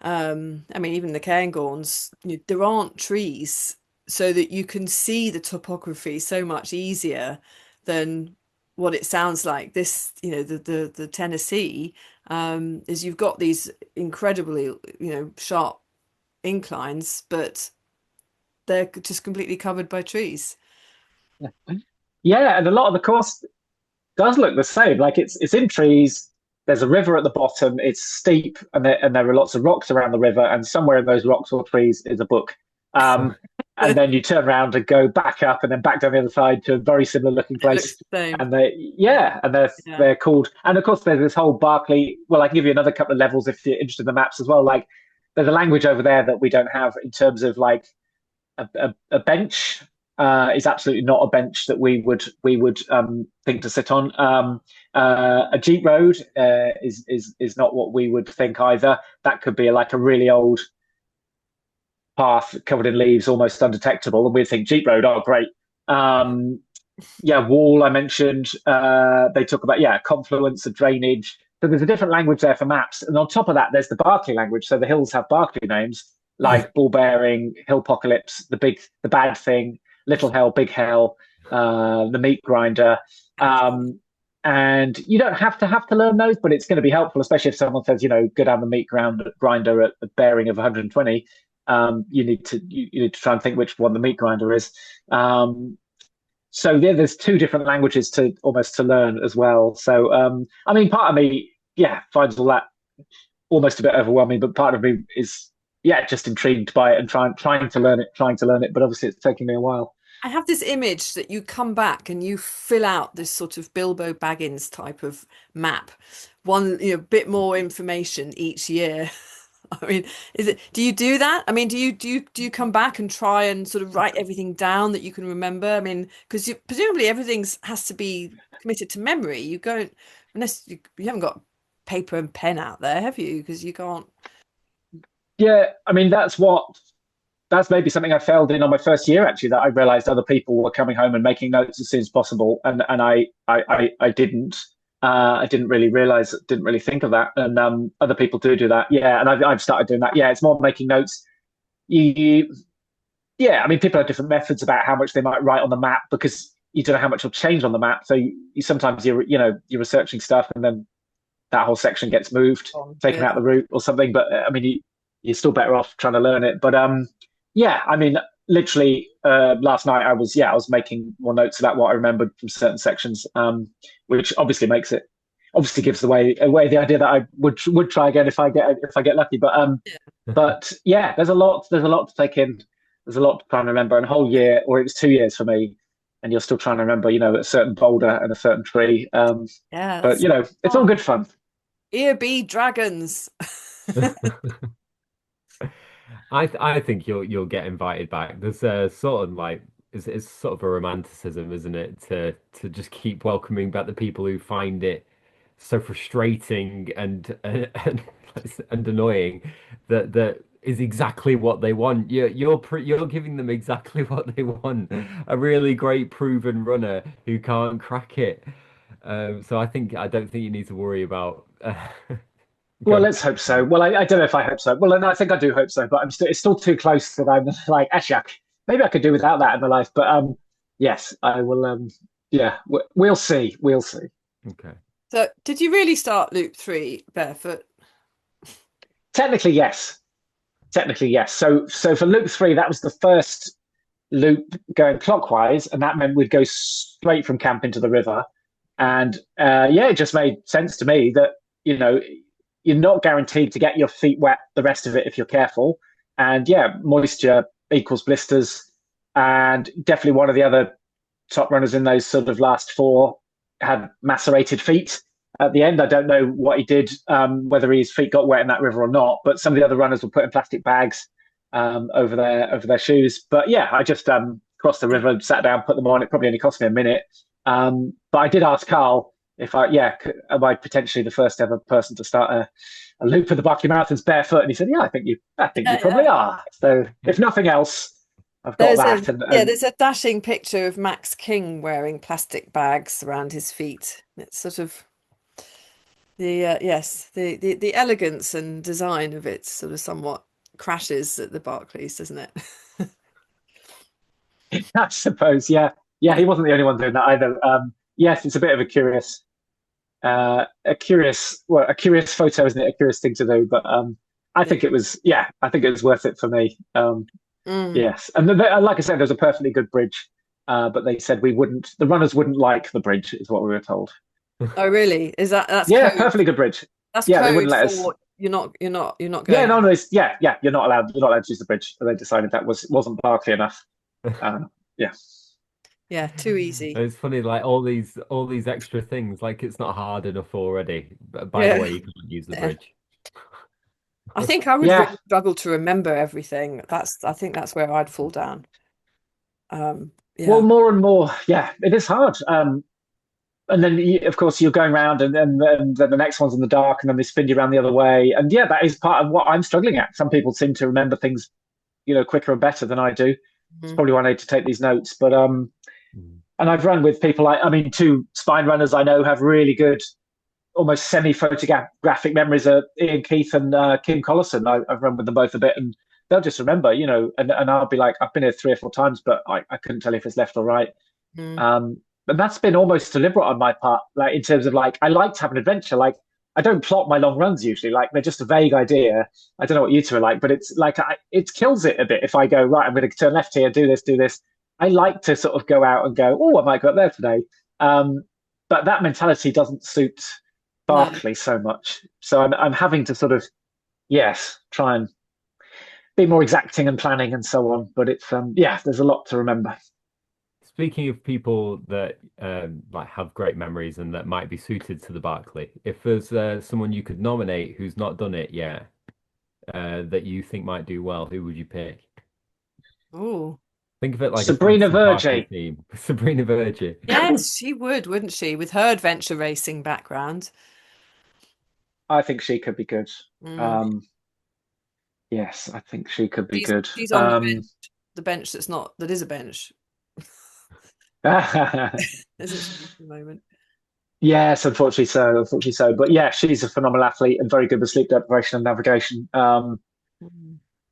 I mean, even the Cairngorms, there aren't trees, so that you can see the topography so much easier than what it sounds like. This, the Tennessee, is you've got these incredibly, sharp inclines, but they're just completely covered by trees.
Yeah, and a lot of the course does look the same. Like it's in trees. There's a river at the bottom. It's steep, and there are lots of rocks around the river. And somewhere in those rocks or trees is a book. Um, and then you turn around and go back up and then back down the other side to a very similar looking
It looks
place.
the same.
And they're called, and of course there's this whole Barkley. Well, I can give you another couple of levels if you're interested in the maps as well. Like there's a language over there that we don't have in terms of like a bench. Is absolutely not a bench that we would think to sit on. A jeep road is not what we would think either. That could be like a really old path covered in leaves, almost undetectable, and we'd think jeep road. Oh, great. Wall I mentioned. They talk about confluence, the drainage. So there's a different language there for maps, and on top of that, there's the Barkley language. So the hills have Barkley names like Ball Bearing, Hillpocalypse, the bad thing, Little Hell, Big Hell, the Meat Grinder. And you don't have to learn those, but it's going to be helpful, especially if someone says, go down the meat grinder at a bearing of 120. You need to try and think which one the meat grinder is. So there's two different languages to learn as well. So part of me, finds all that almost a bit overwhelming, but part of me is just intrigued by it and trying to learn it. But obviously, it's taking me a while.
I have this image that you come back and you fill out this sort of Bilbo Baggins type of map, one bit more information each year. I mean, do you do that? I mean, do you come back and try and sort of write everything down that you can remember? I mean, because presumably everything has to be committed to memory. You don't, unless you haven't got paper and pen out there, have you? Because you can't.
Yeah, I mean, that's maybe something I failed in on my first year, actually, that I realized other people were coming home and making notes as soon as possible. And I didn't. I didn't really realize, didn't really think of that. And other people do that. Yeah. And I've started doing that. Yeah. It's more making notes. I mean, people have different methods about how much they might write on the map because you don't know how much will change on the map. So sometimes you're researching stuff and then that whole section gets moved, taken out the route or something. But I mean, you're still better off trying to learn it. But I mean, literally last night I was making more notes about what I remembered from certain sections, which obviously gives away the idea that I would try again if I get lucky. But there's a lot to take in. There's a lot to try and remember. And a whole year, or it was 2 years for me, and you're still trying to remember, a certain boulder and a certain tree. But it's all good fun.
Ear be dragons.
I think you'll get invited back. There's a sort of like it's sort of a romanticism, isn't it, to just keep welcoming back the people who find it so frustrating and annoying that is exactly what they want. You're giving them exactly what they want. A really great proven runner who can't crack it. So I don't think you need to worry about.
Well, let's hope so. Well, I don't know if I hope so. Well, I think I do hope so, but it's still too close that I'm like, actually, maybe I could do without that in my life. But yes, I will. We'll see. We'll see.
Okay.
So, did you really start loop 3 barefoot?
Technically, yes. So for loop 3, that was the first loop going clockwise, and that meant we'd go straight from camp into the river. And it just made sense to me that you're not guaranteed to get your feet wet the rest of it if you're careful. And moisture equals blisters. And definitely one of the other top runners in those sort of last 4 had macerated feet at the end. I don't know what he did, whether his feet got wet in that river or not, but some of the other runners were putting plastic bags over their shoes. But I just crossed the river, sat down, put them on. It probably only cost me a minute. But I did ask Carl if am I potentially the first ever person to start a loop of the Barkley Marathons barefoot? And he said, I think you probably are. So if nothing else, I've got that.
There's a dashing picture of Max King wearing plastic bags around his feet. It's sort of the elegance and design of it sort of somewhat crashes at the Barclays, doesn't it?
I suppose, yeah. He wasn't the only one doing that either. Yes, it's a bit of a curious photo, isn't it? A curious thing to do, but I think it was worth it for me. Yes, and like I said, there's a perfectly good bridge, but they said the runners wouldn't like the bridge, is what we were told.
Oh, really? That's
code?
Code?
Perfectly good bridge.
That's
they
code
wouldn't let us.
you're not
Yeah,
going.
no, no, yeah. You're not allowed to use the bridge. They decided that wasn't Barkley enough. Yeah.
Yeah, too easy.
It's funny, like all these extra things, like it's not hard enough already. But by the
Yeah.
way, you can't use the
Yeah.
bridge.
I think I would
Yeah.
really struggle to remember everything. I think that's where I'd fall down.
Well,
Yeah.
more and more, yeah, it is hard. And then, of course, you're going around, and then the next one's in the dark, and then they spin you around the other way. And yeah, that is part of what I'm struggling at. Some people seem to remember things, quicker and better than I do. It's
Mhm.
probably why I need to take these notes. But
Mm.
and I've run with people like, I mean, two spine runners I know have really good, almost semi-photographic memories. Ian Keith and Kim Collison. I've run with them both a bit, and they'll just remember, and I'll be like, I've been here 3 or 4 times, but I couldn't tell you if it's left or right.
Mhm.
And that's been almost deliberate on my part, like in terms of like I like to have an adventure. Like I don't plot my long runs usually. Like they're just a vague idea. I don't know what you two are like, but it's like it kills it a bit if I go right. I'm going to turn left here, do this, do this. I like to sort of go out and go, oh, I might go up there today. Um, but that mentality doesn't suit
No.
Barkley so much. So I'm having to sort of yes try and be more exacting and planning and so on. But it's yeah, there's a lot to remember.
Speaking of people that like have great memories and that might be suited to the Barkley, if there's someone you could nominate who's not done it yet, that you think might do well, who would you pick?
Oh.
Think of it like a
Sabrina
fantasy Barkley
Verjee.
theme. Sabrina Verjee.
Yes, she would, wouldn't she? With her adventure racing background.
I think she could be good.
Mm.
Um, yes, I think she could be
She's
good.
she's on the bench that is a bench, isn't she, at the moment?
Yes, unfortunately so. Unfortunately so. But yeah, she's a phenomenal athlete and very good with sleep deprivation and navigation.
Mm.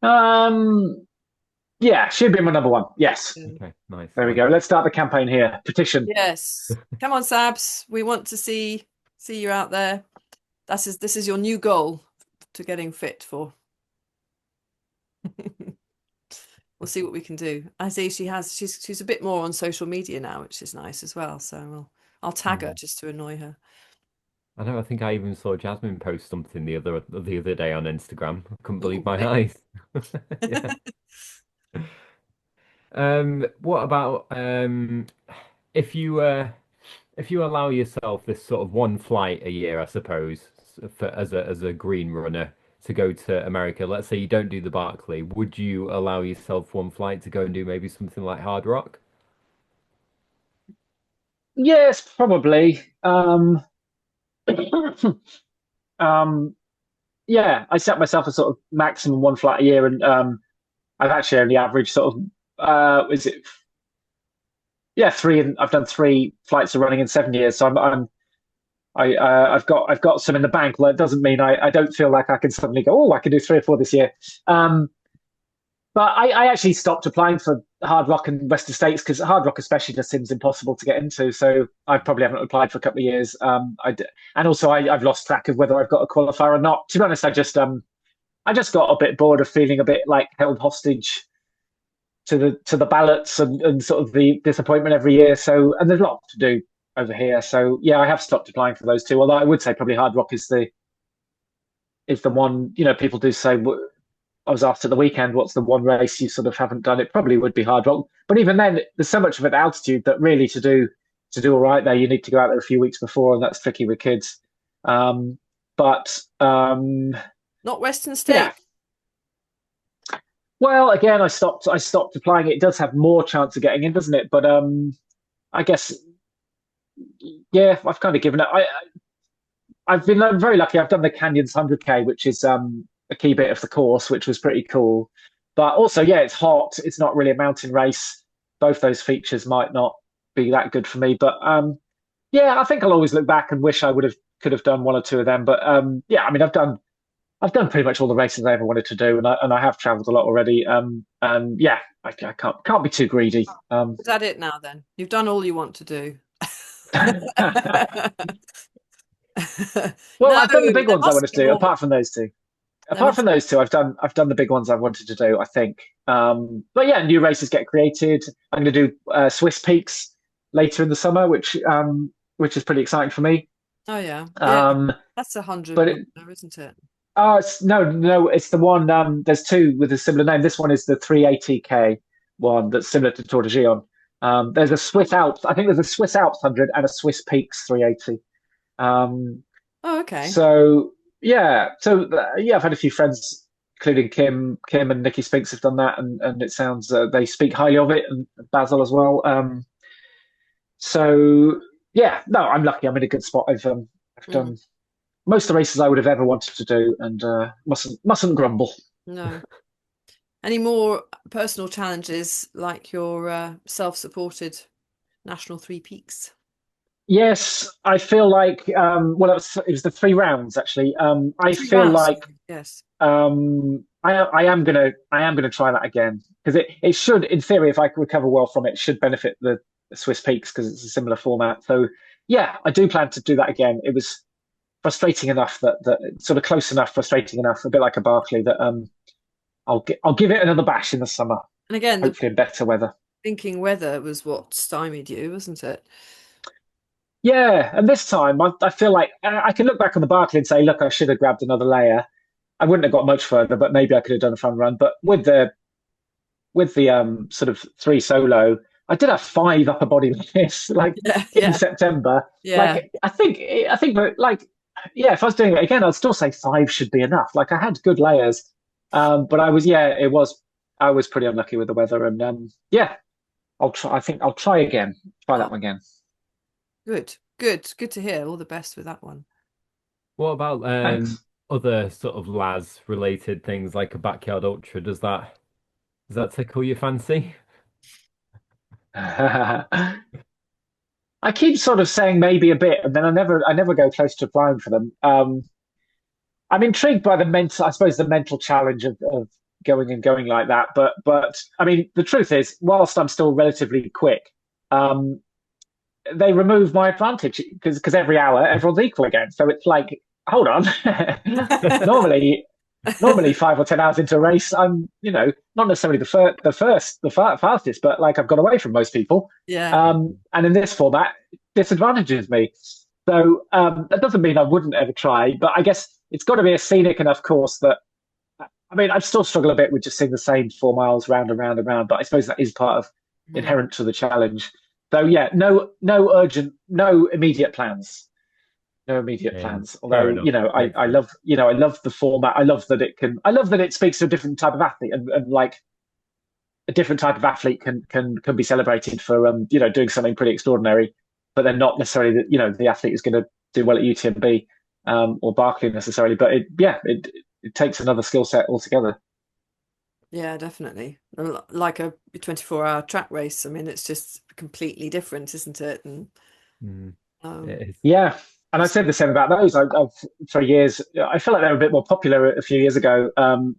Um, yeah, she'd be my number one. Yes.
Yeah.
Okay, nice. I
There we
like
go.
it.
Let's start the campaign here. Petition.
Yes. Come on, Sabs. We want to see you out there. This is your new goal to getting fit for. We'll see what we can do. I see she's a bit more on social media now, which is nice as well. So I'll tag her
Mm.
just to annoy her.
I know. I think I even saw Jasmine post something the other day on Instagram. I couldn't believe
Ooh,
my
right.
eyes. Yeah. What about if you allow yourself this sort of one flight a year, I suppose, as a green runner to go to America. Let's say you don't do the Barclay, would you allow yourself one flight to go and do maybe something like Hard Rock?
Yes, probably. Um, yeah, I set myself a sort of maximum one flight a year, and I've actually only averaged sort of is it yeah three, and I've done 3 flights of running in 7 years. So I've got some in the bank. Well, that doesn't mean I don't feel like I can suddenly go, oh, I can do 3 or 4 this year. But I actually stopped applying for Hard Rock and Western States because Hard Rock especially just seems impossible to get into. So I probably haven't applied for a couple of years. And also I've lost track of whether I've got a qualifier or not. To be honest, I just got a bit bored of feeling a bit like held hostage to the ballots and sort of the disappointment every year. So and there's a lot to do over here. So yeah, I have stopped applying for those two. Although I would say probably Hard Rock is the one. People do say I was asked at the weekend, what's the one race you sort of haven't done? It probably would be Hard Rock. But even then, there's so much of an altitude that really to do all right there, you need to go out there a few weeks before, and that's tricky with kids. But
Not Western
yeah.
State.
Well, again, I stopped applying. It does have more chance of getting in, doesn't it? But I guess yeah, I've kind of given it. I've been very lucky. I've done the Canyons 100K, which is a key bit of the course, which was pretty cool. But also, yeah, it's hot. It's not really a mountain race. Both those features might not be that good for me. But yeah, I think I'll always look back and wish I could have done 1 or 2 of them. But yeah, I mean, I've done pretty much all the races I ever wanted to do, and I have travelled a lot already. And yeah, I can't be too greedy.
Is that it now then? You've done all you want to do.
Well,
No,
I've done the big
there
ones I
must
wanted to
be
do.
more.
Apart from those two,
There must
I've done the big ones I've wanted to do. I think. But yeah, new races get created. I'm going to do Swiss Peaks later in the summer, which is pretty exciting for me.
Oh yeah. Yeah.
Um,
That's 100
but
miler, isn't it?
No, it's the one. There's two with a similar name. This one is the 380K one that's similar to Tour de Gion. There's a Swiss Alps. I think there's a Swiss Alps 100 and a Swiss Peaks 380. Um,
Oh, okay.
so yeah, I've had a few friends, including Kim and Nikki Spinks have done that, and it sounds they speak highly of it, and Basil as well. So yeah, no, I'm lucky. I'm in a good spot. I've
Mm,
done most of the races I would have ever wanted to do, and mustn't grumble.
no. Any more personal challenges like your self-supported National Three Peaks?
Yes, I feel like well, it was the 3 rounds actually. I
Three
feel
rounds.
like
Yes.
I am gonna try that again because it should, in theory, if I can recover well from it, should benefit the Swiss Peaks because it's a similar format. So yeah, I do plan to do that again. It was frustrating enough that sort of close enough, frustrating enough, a bit like a Barkley that I'll give it another bash in the summer,
And again, the
hopefully in better weather.
thinking weather was what stymied you, wasn't it?
Yeah, and this time I feel like I can look back on the Barkley and say, look, I should have grabbed another layer. I wouldn't have got much further, but maybe I could have done a fun run. But with the sort of 3 solo, I did have 5 upper body layers like
Yeah,
in
yeah,
September.
yeah.
Like I think that like yeah, if I was doing it again, I'd still say 5 should be enough. Like I had good layers, but I was pretty unlucky with the weather, and yeah, I'll try. I think I'll try again. Try that
Oh,
one again.
good to hear. All the best with that one.
What about
Thanks.
other sort of LAS related things like a backyard ultra? Does that tickle your fancy?
I keep sort of saying maybe a bit, and then I never go close to applying for them. I'm intrigued by I suppose, the mental challenge of going like that. But I mean, the truth is, whilst I'm still relatively quick, um, they remove my advantage because every hour everyone's equal again. So it's like, hold on. normally, normally 5 or 10 hours into a race, I'm not necessarily the fastest, but like I've got away from most people.
Yeah.
And in this format, disadvantages me. So that doesn't mean I wouldn't ever try, but I guess it's got to be a scenic enough course that I mean I still struggle a bit with just seeing the same 4 miles round and round and round. But I suppose that is part of
Mm.
inherent to the challenge. So yeah, no immediate plans. No immediate
Yeah,
plans.
fair
Although,
enough. Makes
I
sense.
love, I love the format. I love that it speaks to a different type of athlete, and like a different type of athlete can be celebrated for doing something pretty extraordinary, but they're not necessarily the athlete is going to do well at UTMB or Barkley necessarily. But it takes another skill set altogether.
Yeah, definitely. Like a 24-hour track race. I mean, it's just completely different, isn't it? And
Mm,
um,
it is.
Yeah, and I said the same about those. I've for years. I feel like they were a bit more popular a few years ago. I've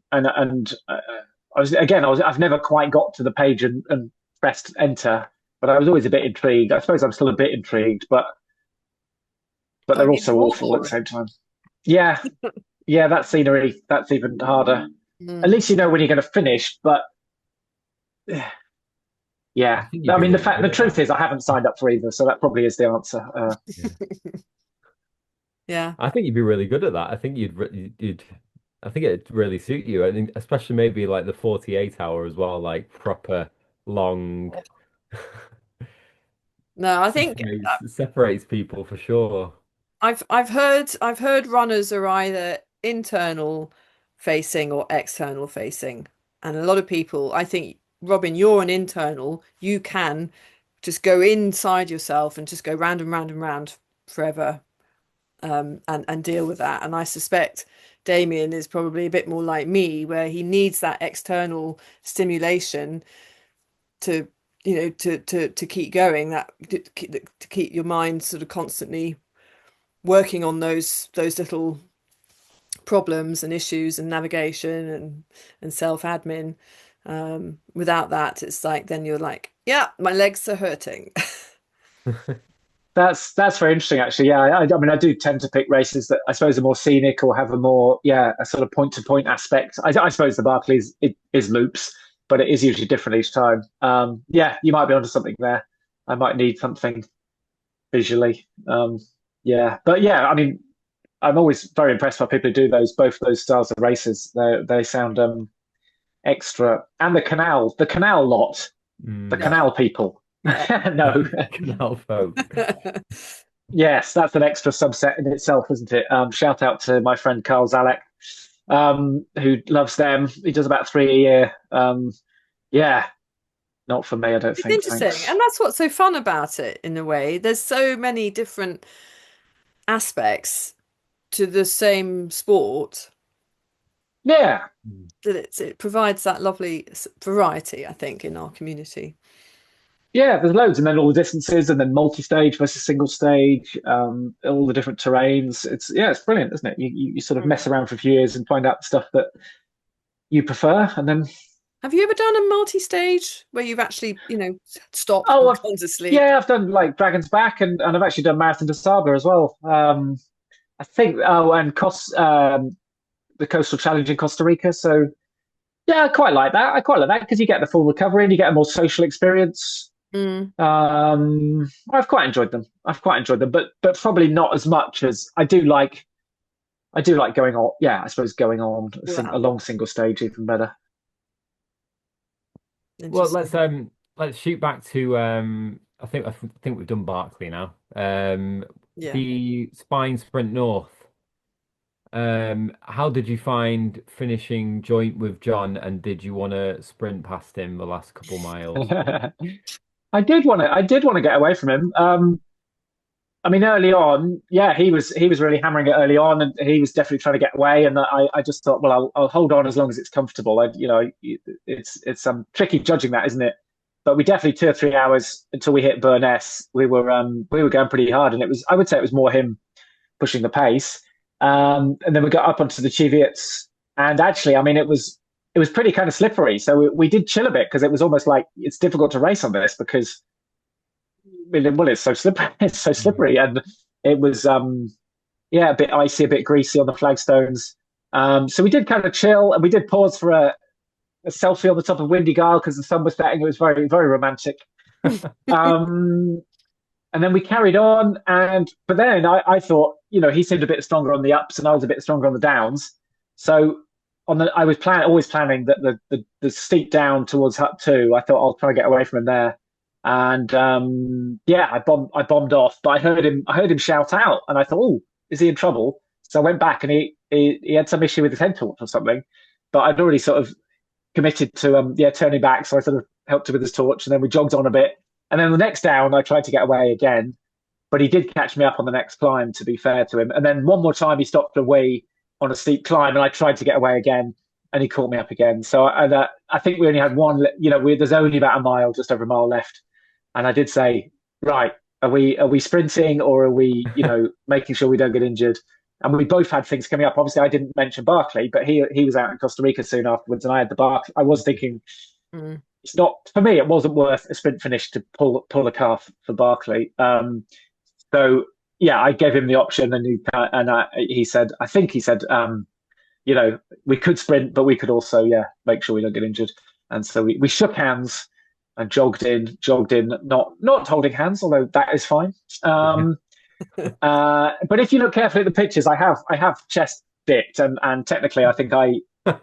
never quite got to the page and pressed enter, but I was always a bit intrigued. I suppose I'm still a bit intrigued, but
got to
they're
get
also awful at the
more.
same time. Yeah, yeah, that scenery, that's even harder. At
Mm.
least you know when you're going to finish, but
I
yeah.
think you'd
I
be
mean,
really good
the
at that.
truth is, I haven't signed up for either, so that probably is the answer.
Yeah.
Yeah.
I think you'd be really good at that. I think I think it'd really suit you. I think especially maybe like the 48 hour as well, like proper long
No, I think
separates people for sure.
I've heard runners are either internal facing or external facing. And a lot of people, I think, Robin, you're an internal. You can just go inside yourself and just go round and round and round forever, and deal with that. And I suspect Damien is probably a bit more like me, where he needs that external stimulation to, to keep going, that to keep your mind sort of constantly working on those little problems and issues and navigation and self-admin. Without that, it's like then you're like, yeah, my legs are hurting.
That's very interesting, actually. Yeah, I mean, I do tend to pick races that I suppose are more scenic or have a sort of point to point aspect. I suppose the Barclays it is loops, but it is usually different each time. Yeah, you might be onto something there. I might need something visually. Yeah, but yeah, I mean, I'm always very impressed by people who do both those styles of races. They sound extra. And the canal lot, the
Mm.
No.
canal people. No,
Canal folk.
yes, that's an extra subset in itself, isn't it? Shout out to my friend Carl Zalek, who loves them. He does about three a year. Yeah, not for me, I don't
It's
think.
interesting,
Thanks.
and that's what's so fun about it in a way. There's so many different aspects to the same sport
Yeah,
that it provides that lovely variety, I think, in our community.
yeah. There's loads, and then all the distances, and then multi-stage versus single stage, all the different terrains. It's brilliant, isn't it? You sort of
Mm.
mess around for a few years and find out the stuff that you prefer, and then
Have you ever done a multi-stage where you've actually, stopped
oh,
and gone to sleep?
yeah, I've done like Dragon's Back, and I've actually done Marathon de Sable as well. I think and the Coastal Challenge in Costa Rica. So yeah, I quite like that. I quite like that because you get the full recovery and you get a more social experience.
Mm.
I've quite enjoyed them. I've quite enjoyed them, but probably not as much as I do like. I do like going on. Yeah, I suppose going on a
Wow.
long single stage even better.
Well,
Interesting.
let's shoot back to I think we've done Barkley now.
Yeah.
The Spine Sprint North. How did you find finishing joint with John, and did you want to sprint past him the last couple miles?
I did want to get away from him. I mean, early on, yeah, he was really hammering it early on, and he was definitely trying to get away. And I just thought, well, I'll hold on as long as it's comfortable. It's tricky judging that, isn't it? But we definitely 2 or 3 hours until we hit Burness. We were going pretty hard, and I would say it was more him pushing the pace. And then we got up onto the Cheviots, and actually, I mean, it was pretty kind of slippery. So we did chill a bit because it was almost like it's difficult to race on this because well, it's so slippery. It's so
Mm.
slippery, and it was yeah, a bit icy, a bit greasy on the flagstones. So we did kind of chill, and we did pause for a selfie on the top of Windy Gile because the sun was setting. It was very, very romantic. Um, and then we carried on, and but then I thought, he seemed a bit stronger on the ups, and I was a bit stronger on the downs. So I was always planning that the steep down towards Hut Two. I thought I'll try and get away from him there, and yeah, I bombed off. But I heard him shout out, and I thought, oh, is he in trouble? So I went back, and he had some issue with his head torch or something. But I'd already sort of committed to yeah, turning back, so I sort of helped him with his torch, and then we jogged on a bit. And then the next down, I tried to get away again, but he did catch me up on the next climb, to be fair to him. And then one more time, he stopped a wee on a steep climb, and I tried to get away again, and he caught me up again. So I think we only had one. There's only about a mile, just over a mile left, and I did say, right, are we sprinting, or are we, making sure we don't get injured? And we both had things coming up. Obviously, I didn't mention Barkley, but he was out in Costa Rica soon afterwards, and I had the Barkley. I was thinking
Mm.
it's not for me. It wasn't worth a sprint finish to pull a calf for Barkley. So yeah, I gave him the option, and he said, I think he said, we could sprint, but we could also, yeah, make sure we don't get injured. And so we shook hands and jogged in, not holding hands, although that is fine. But if you look carefully at the pictures, I have chest dipped, and technically, I think I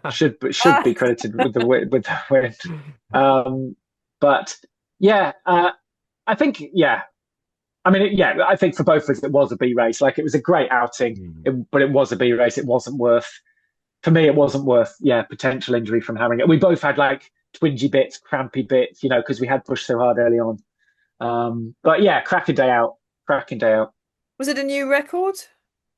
should be credited with the win. But yeah, I think yeah. I mean, yeah, I think for both of us, it was a B race. Like, it was a great outing,
Mm.
but it was a B race. It wasn't worth, for me, it wasn't worth, yeah, potential injury from having it. We both had like twingy bits, crampy bits, because we had pushed so hard early on. But yeah, cracking day out, cracking day out.
Was it a new record?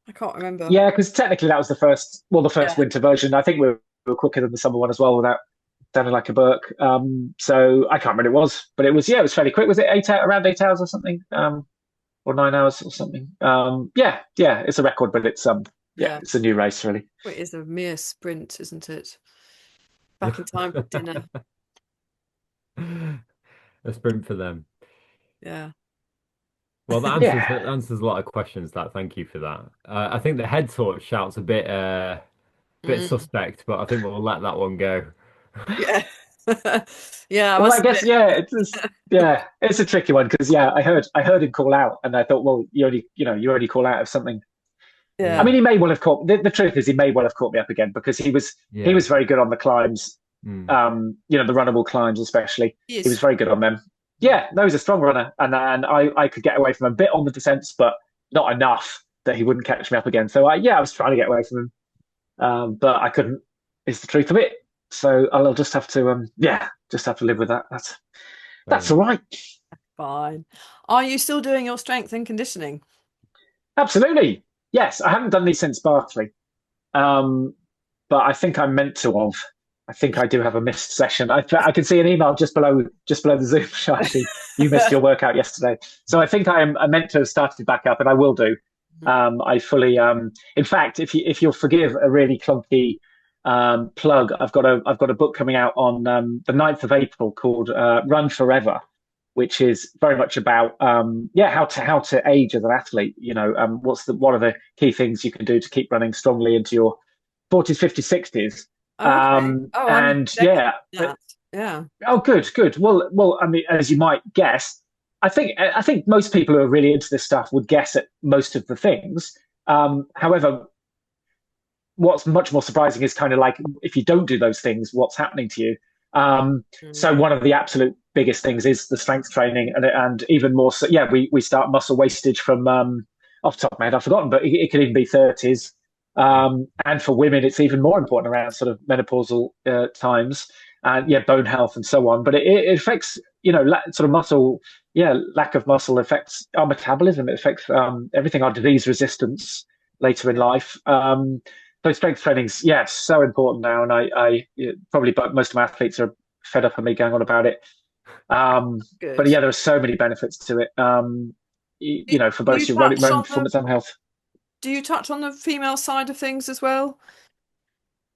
I can't remember.
Yeah, because technically that was the first
Yeah.
winter version. I think we were quicker than the summer one as well without sounding like a Burke. So I can't remember what it was, but it was fairly quick. Was it around 8 hours or something? Or 9 hours or something? Yeah, it's a record, but yeah,
Yeah.
it's a new race really.
Well, it is a mere sprint, isn't it? Back in time for dinner.
A sprint for them.
Yeah.
Well, that
Yeah,
answers a lot of questions. Thank you for that. I think the head torch shout's a bit
Mm.
suspect, but I think we'll let that one go.
Yeah. Yeah, I
well,
must
I guess
admit.
yeah, yeah, it's a tricky one because yeah, I heard him call out, and I thought, well, you only call out if something I
Yeah.
mean, he may well have caught. The truth is, he may well have caught me up again because he
Yeah.
was very good on the climbs.
Mm.
The runnable climbs especially.
He
He
is
was very
strong.
good on them. Yeah, no, he's a strong runner, and I could get away from him a bit on the descents, but not enough that he wouldn't catch me up again. So I was trying to get away from him, but I couldn't. Is the truth of it. So I'll just have to just have to live with that.
Fair
That's all
enough.
right.
Fine. Are you still doing your strength and conditioning?
Absolutely. Yes, I haven't done these since Barkley. Um, but I think I'm meant to have. I think I do have a missed session. I can see an email just below the Zoom. Shashi, you missed your workout yesterday. So I think I meant to have started back up, and I will do. I fully. In fact, if you'll forgive a really clunky plug, I've got a book coming out on the 9th of April called Run Forever, which is very much about how to age as an athlete. What are the key things you can do to keep running strongly into your 40s, 50s, 60s.
Okay. Oh, I'm
And
definitely
yeah,
that. Yeah.
oh, good. Well, I mean, as you might guess, I think most people who are really into this stuff would guess at most of the things. However, what's much more surprising is kind of like if you don't do those things, what's happening to you. So
Mm.
one of the absolute biggest things is the strength training, and even more so. Yeah, we start muscle wastage from off the top of my head, I've forgotten, but it could even be 30s.
Wow.
And for women, it's even more important around sort of menopausal times, and bone health and so on. But it affects sort of muscle, lack of muscle affects our metabolism. It affects everything, our disease resistance later in life. So strength training's so important now, and I probably most of my athletes are fed up of me going on about it. But
Good.
yeah, there are so many benefits to it.
Do,
For
do you
both your
touch
running
on the
performance and health.
do you touch on the female side of things as well?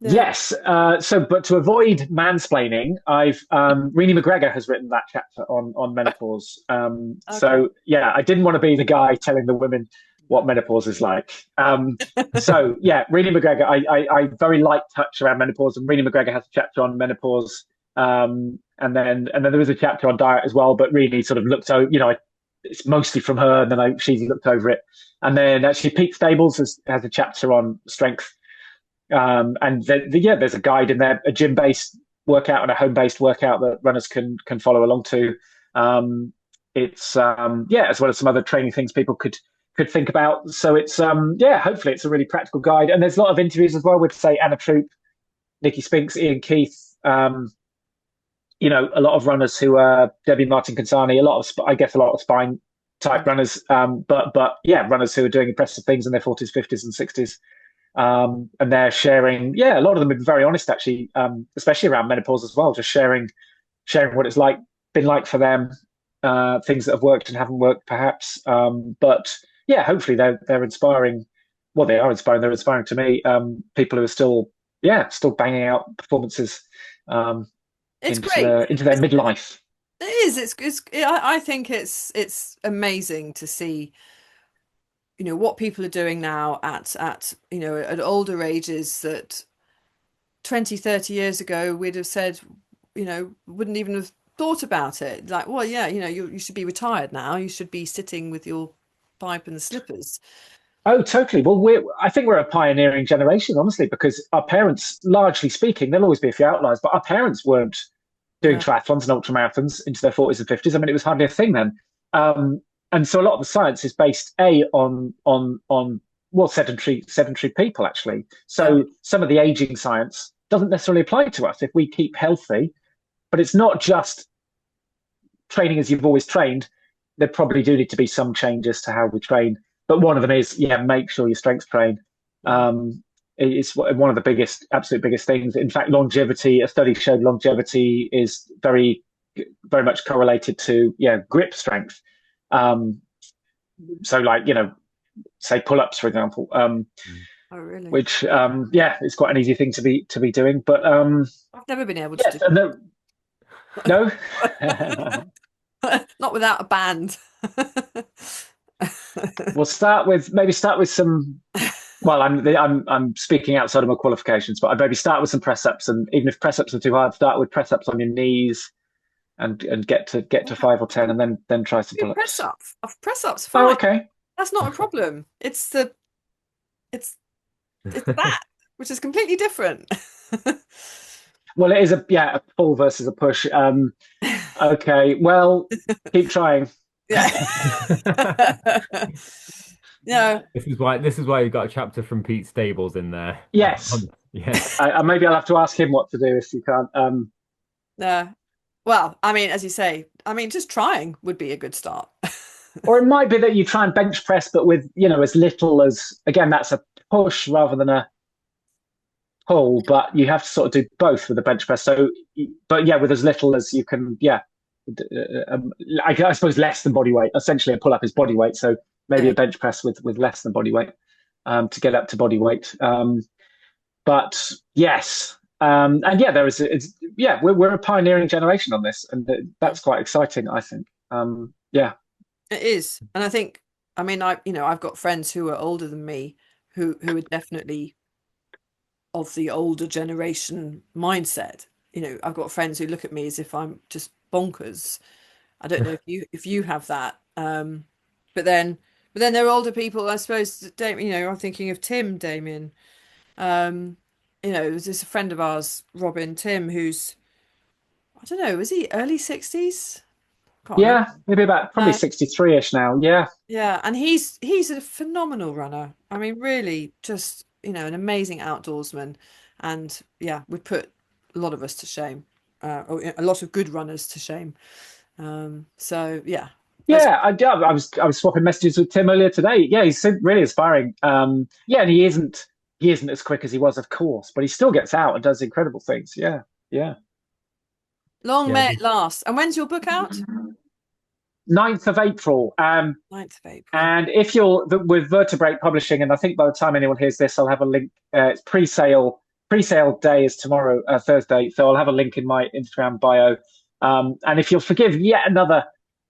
Yeah.
Yes. But to avoid mansplaining, I've Renee McGregor has written that chapter on menopause.
Okay.
So yeah, I didn't want to be the guy telling the women what menopause is like. So yeah, Renee McGregor, I very light touch around menopause, and Renee McGregor has a chapter on menopause. And then there is a chapter on diet as well, but Renee sort of looked over, it's mostly from her, and then she looked over it. And then actually Pete Stables has a chapter on strength. And there's a guide in there, a gym-based workout and a home-based workout that runners can follow along to. It's as well as some other training things people could think about. So it's hopefully it's a really practical guide. And there's a lot of interviews as well with, say, Anna Troop, Nikki Spinks, Ian Keith. A lot of runners who are Debbie Martin Consani, a lot of spine type runners. But runners who are doing impressive things in their 40s, 50s, and 60s. And they're sharing, a lot of them are very honest actually, especially around menopause as well, just sharing what it's been like for them, things that have worked and haven't worked perhaps. But hopefully they're inspiring. Well, they are inspiring. They're inspiring to me. People who are still banging out performances
It's
into
great.
their midlife.
It is. I think it's amazing to see, what people are doing now at older ages that 20, 30 years ago we'd have said, wouldn't even have thought about it. Like, well, yeah, you should be retired now. You should be sitting with your pipe and the slippers.
Oh, totally. Well, I think we're a pioneering generation, honestly, because our parents, largely speaking, there'll always be a few outliers, but our parents weren't doing
No.
triathlons and ultramarathons into their 40s and 50s. I mean, it was hardly a thing then. And so a lot of the science is based on sedentary people actually.
Yeah.
So some of the aging science doesn't necessarily apply to us if we keep healthy. But it's not just training as you've always trained. There probably do need to be some changes to how we train. But one of them is make sure you strength train.
Mm.
It's one of the absolute biggest things. In fact, longevity. A study showed longevity is very, very much correlated to grip strength. So like say pull-ups for example.
Oh, really?
Which it's quite an easy thing to be doing. But
I've never been able to do
no.
not without a band.
We'll start with some. Well, I'm speaking outside of my qualifications, but I'd maybe start with some press ups, and even if press ups are too hard, start with press ups on your knees, and get to 5 or 10, and then try some pull ups.
Press ups
Oh,
fine.
okay.
That's not a problem. It's the It's that, which is completely different.
Well, it is a pull versus a push. Okay, well, keep trying.
Yeah. Yeah.
This is why you got a chapter from Pete Stables in there.
Yes.
Yeah.
Maybe I'll have to ask him what to do if you can't.
Yeah. Well, I mean, as you say, I mean, just trying would be a good start.
Or it might be that you try and bench press, but with, as little as, again, that's a push rather than a pull, but you have to sort of do both with the bench press. So, but yeah, with as little as you can, I suppose less than body weight. Essentially, a pull up is body weight. So maybe a bench press with less than body weight to get up to body weight. But yes. And yeah, we're a pioneering generation on this, and that's quite exciting, I think. Yeah.
It is. And I think, I mean, I've got friends who are older than me who are definitely of the older generation mindset. I've got friends who look at me as if I'm just bonkers. I don't know if you have that. But then there are older people, I suppose, I'm thinking of Damian. There's this friend of ours, Robin Tim, who's, I don't know, is he early 60s? Can't remember.
Yeah, maybe about probably 63-ish now. Yeah.
Yeah, and he's a phenomenal runner. I mean, really, just an amazing outdoorsman, and yeah, would put a lot of us to shame, or a lot of good runners to shame. So yeah,
Yeah, I was swapping messages with Tim earlier today. Yeah, he's really inspiring. Yeah, and he isn't as quick as he was, of course, but he still gets out and does incredible things. Yeah, yeah.
Long may it last. And when's your book out?
9th of April.
9th of April.
And if you're with Vertebrate Publishing, and I think by the time anyone hears this, I'll have a link. It's pre-sale. Pre-sale day is tomorrow, Thursday. So I'll have a link in my Instagram bio. And if you'll forgive yet another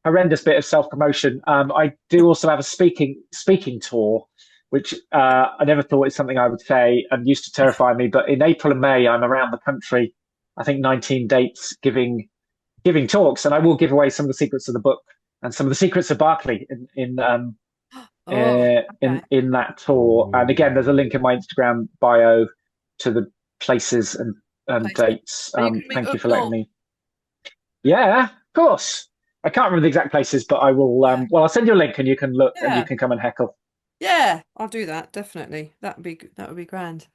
horrendous bit of self-promotion, I do also have a speaking tour, which I never thought is something I would say and used to terrify me. But in April and May, I'm around the country. I think 19 dates giving talks, and I will give away some of the secrets of the book and some of the secrets of Barkley in that tour. And again, there's a link in my Instagram bio to the places and dates. Thank you for letting me. Yeah, of course. I can't remember the exact places, but I will. Well, I'll send you a link, and you can look, and you can come and heckle.
Yeah, I'll do that definitely. That would be grand.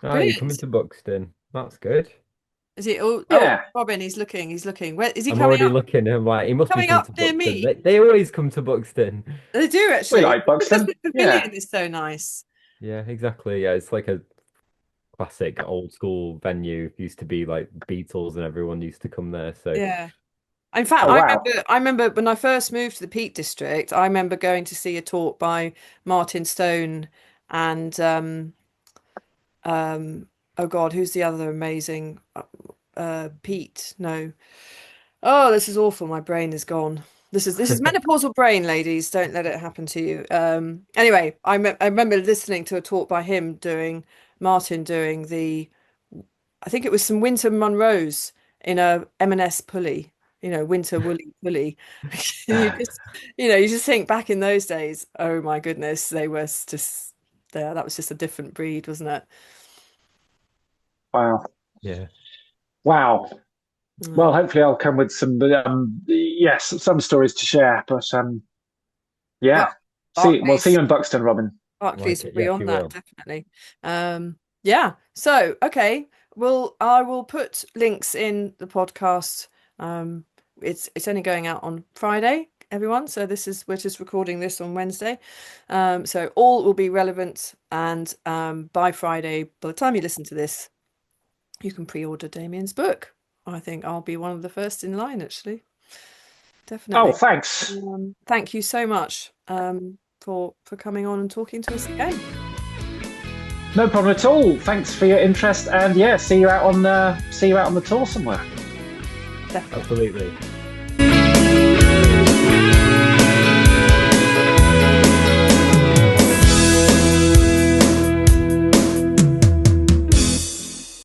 Oh, you're coming to Buxton. That's good.
Is he? Oh,
yeah.
Robin, he's looking. Where is he
I'm
coming
already
up?
looking. I'm like, he must
coming
be coming
up
to
near
Buxton.
me.
They always come to Buxton.
They do actually.
We like Buxton.
The pavilion is so nice.
Yeah, exactly. Yeah, it's like a classic old school venue. It used to be like Beatles and everyone used to come there. So
yeah. In fact, I remember when I first moved to the Peak District, I remember going to see a talk by Martin Stone and oh God, who's the other amazing Pete? No. Oh, this is awful. My brain is gone. This is menopausal brain, ladies. Don't let it happen to you. Anyway, I remember listening to a talk by Martin doing I think it was some winter Munros in a M&S pulley. Winter woolly pulley. you just think back in those days, oh my goodness, they were just there. That was just a different breed, wasn't it?
Wow.
Yeah.
Wow. Well, hopefully I'll come with some some stories to share. But yeah. We'll see you in Buxton, Robin.
Barclays will be on that, definitely. Yeah. So okay. Well, I will put links in the podcast. It's only going out on Friday, everyone. So we're just recording this on Wednesday. So all will be relevant, and by Friday, by the time you listen to this, you can pre-order Damian's book. I think I'll be one of the first in line, actually. Definitely.
Oh, thanks.
Thank you so much for coming on and talking to us again.
No problem at all. Thanks for your interest, and see you out on the tour somewhere.
Definitely.
Absolutely.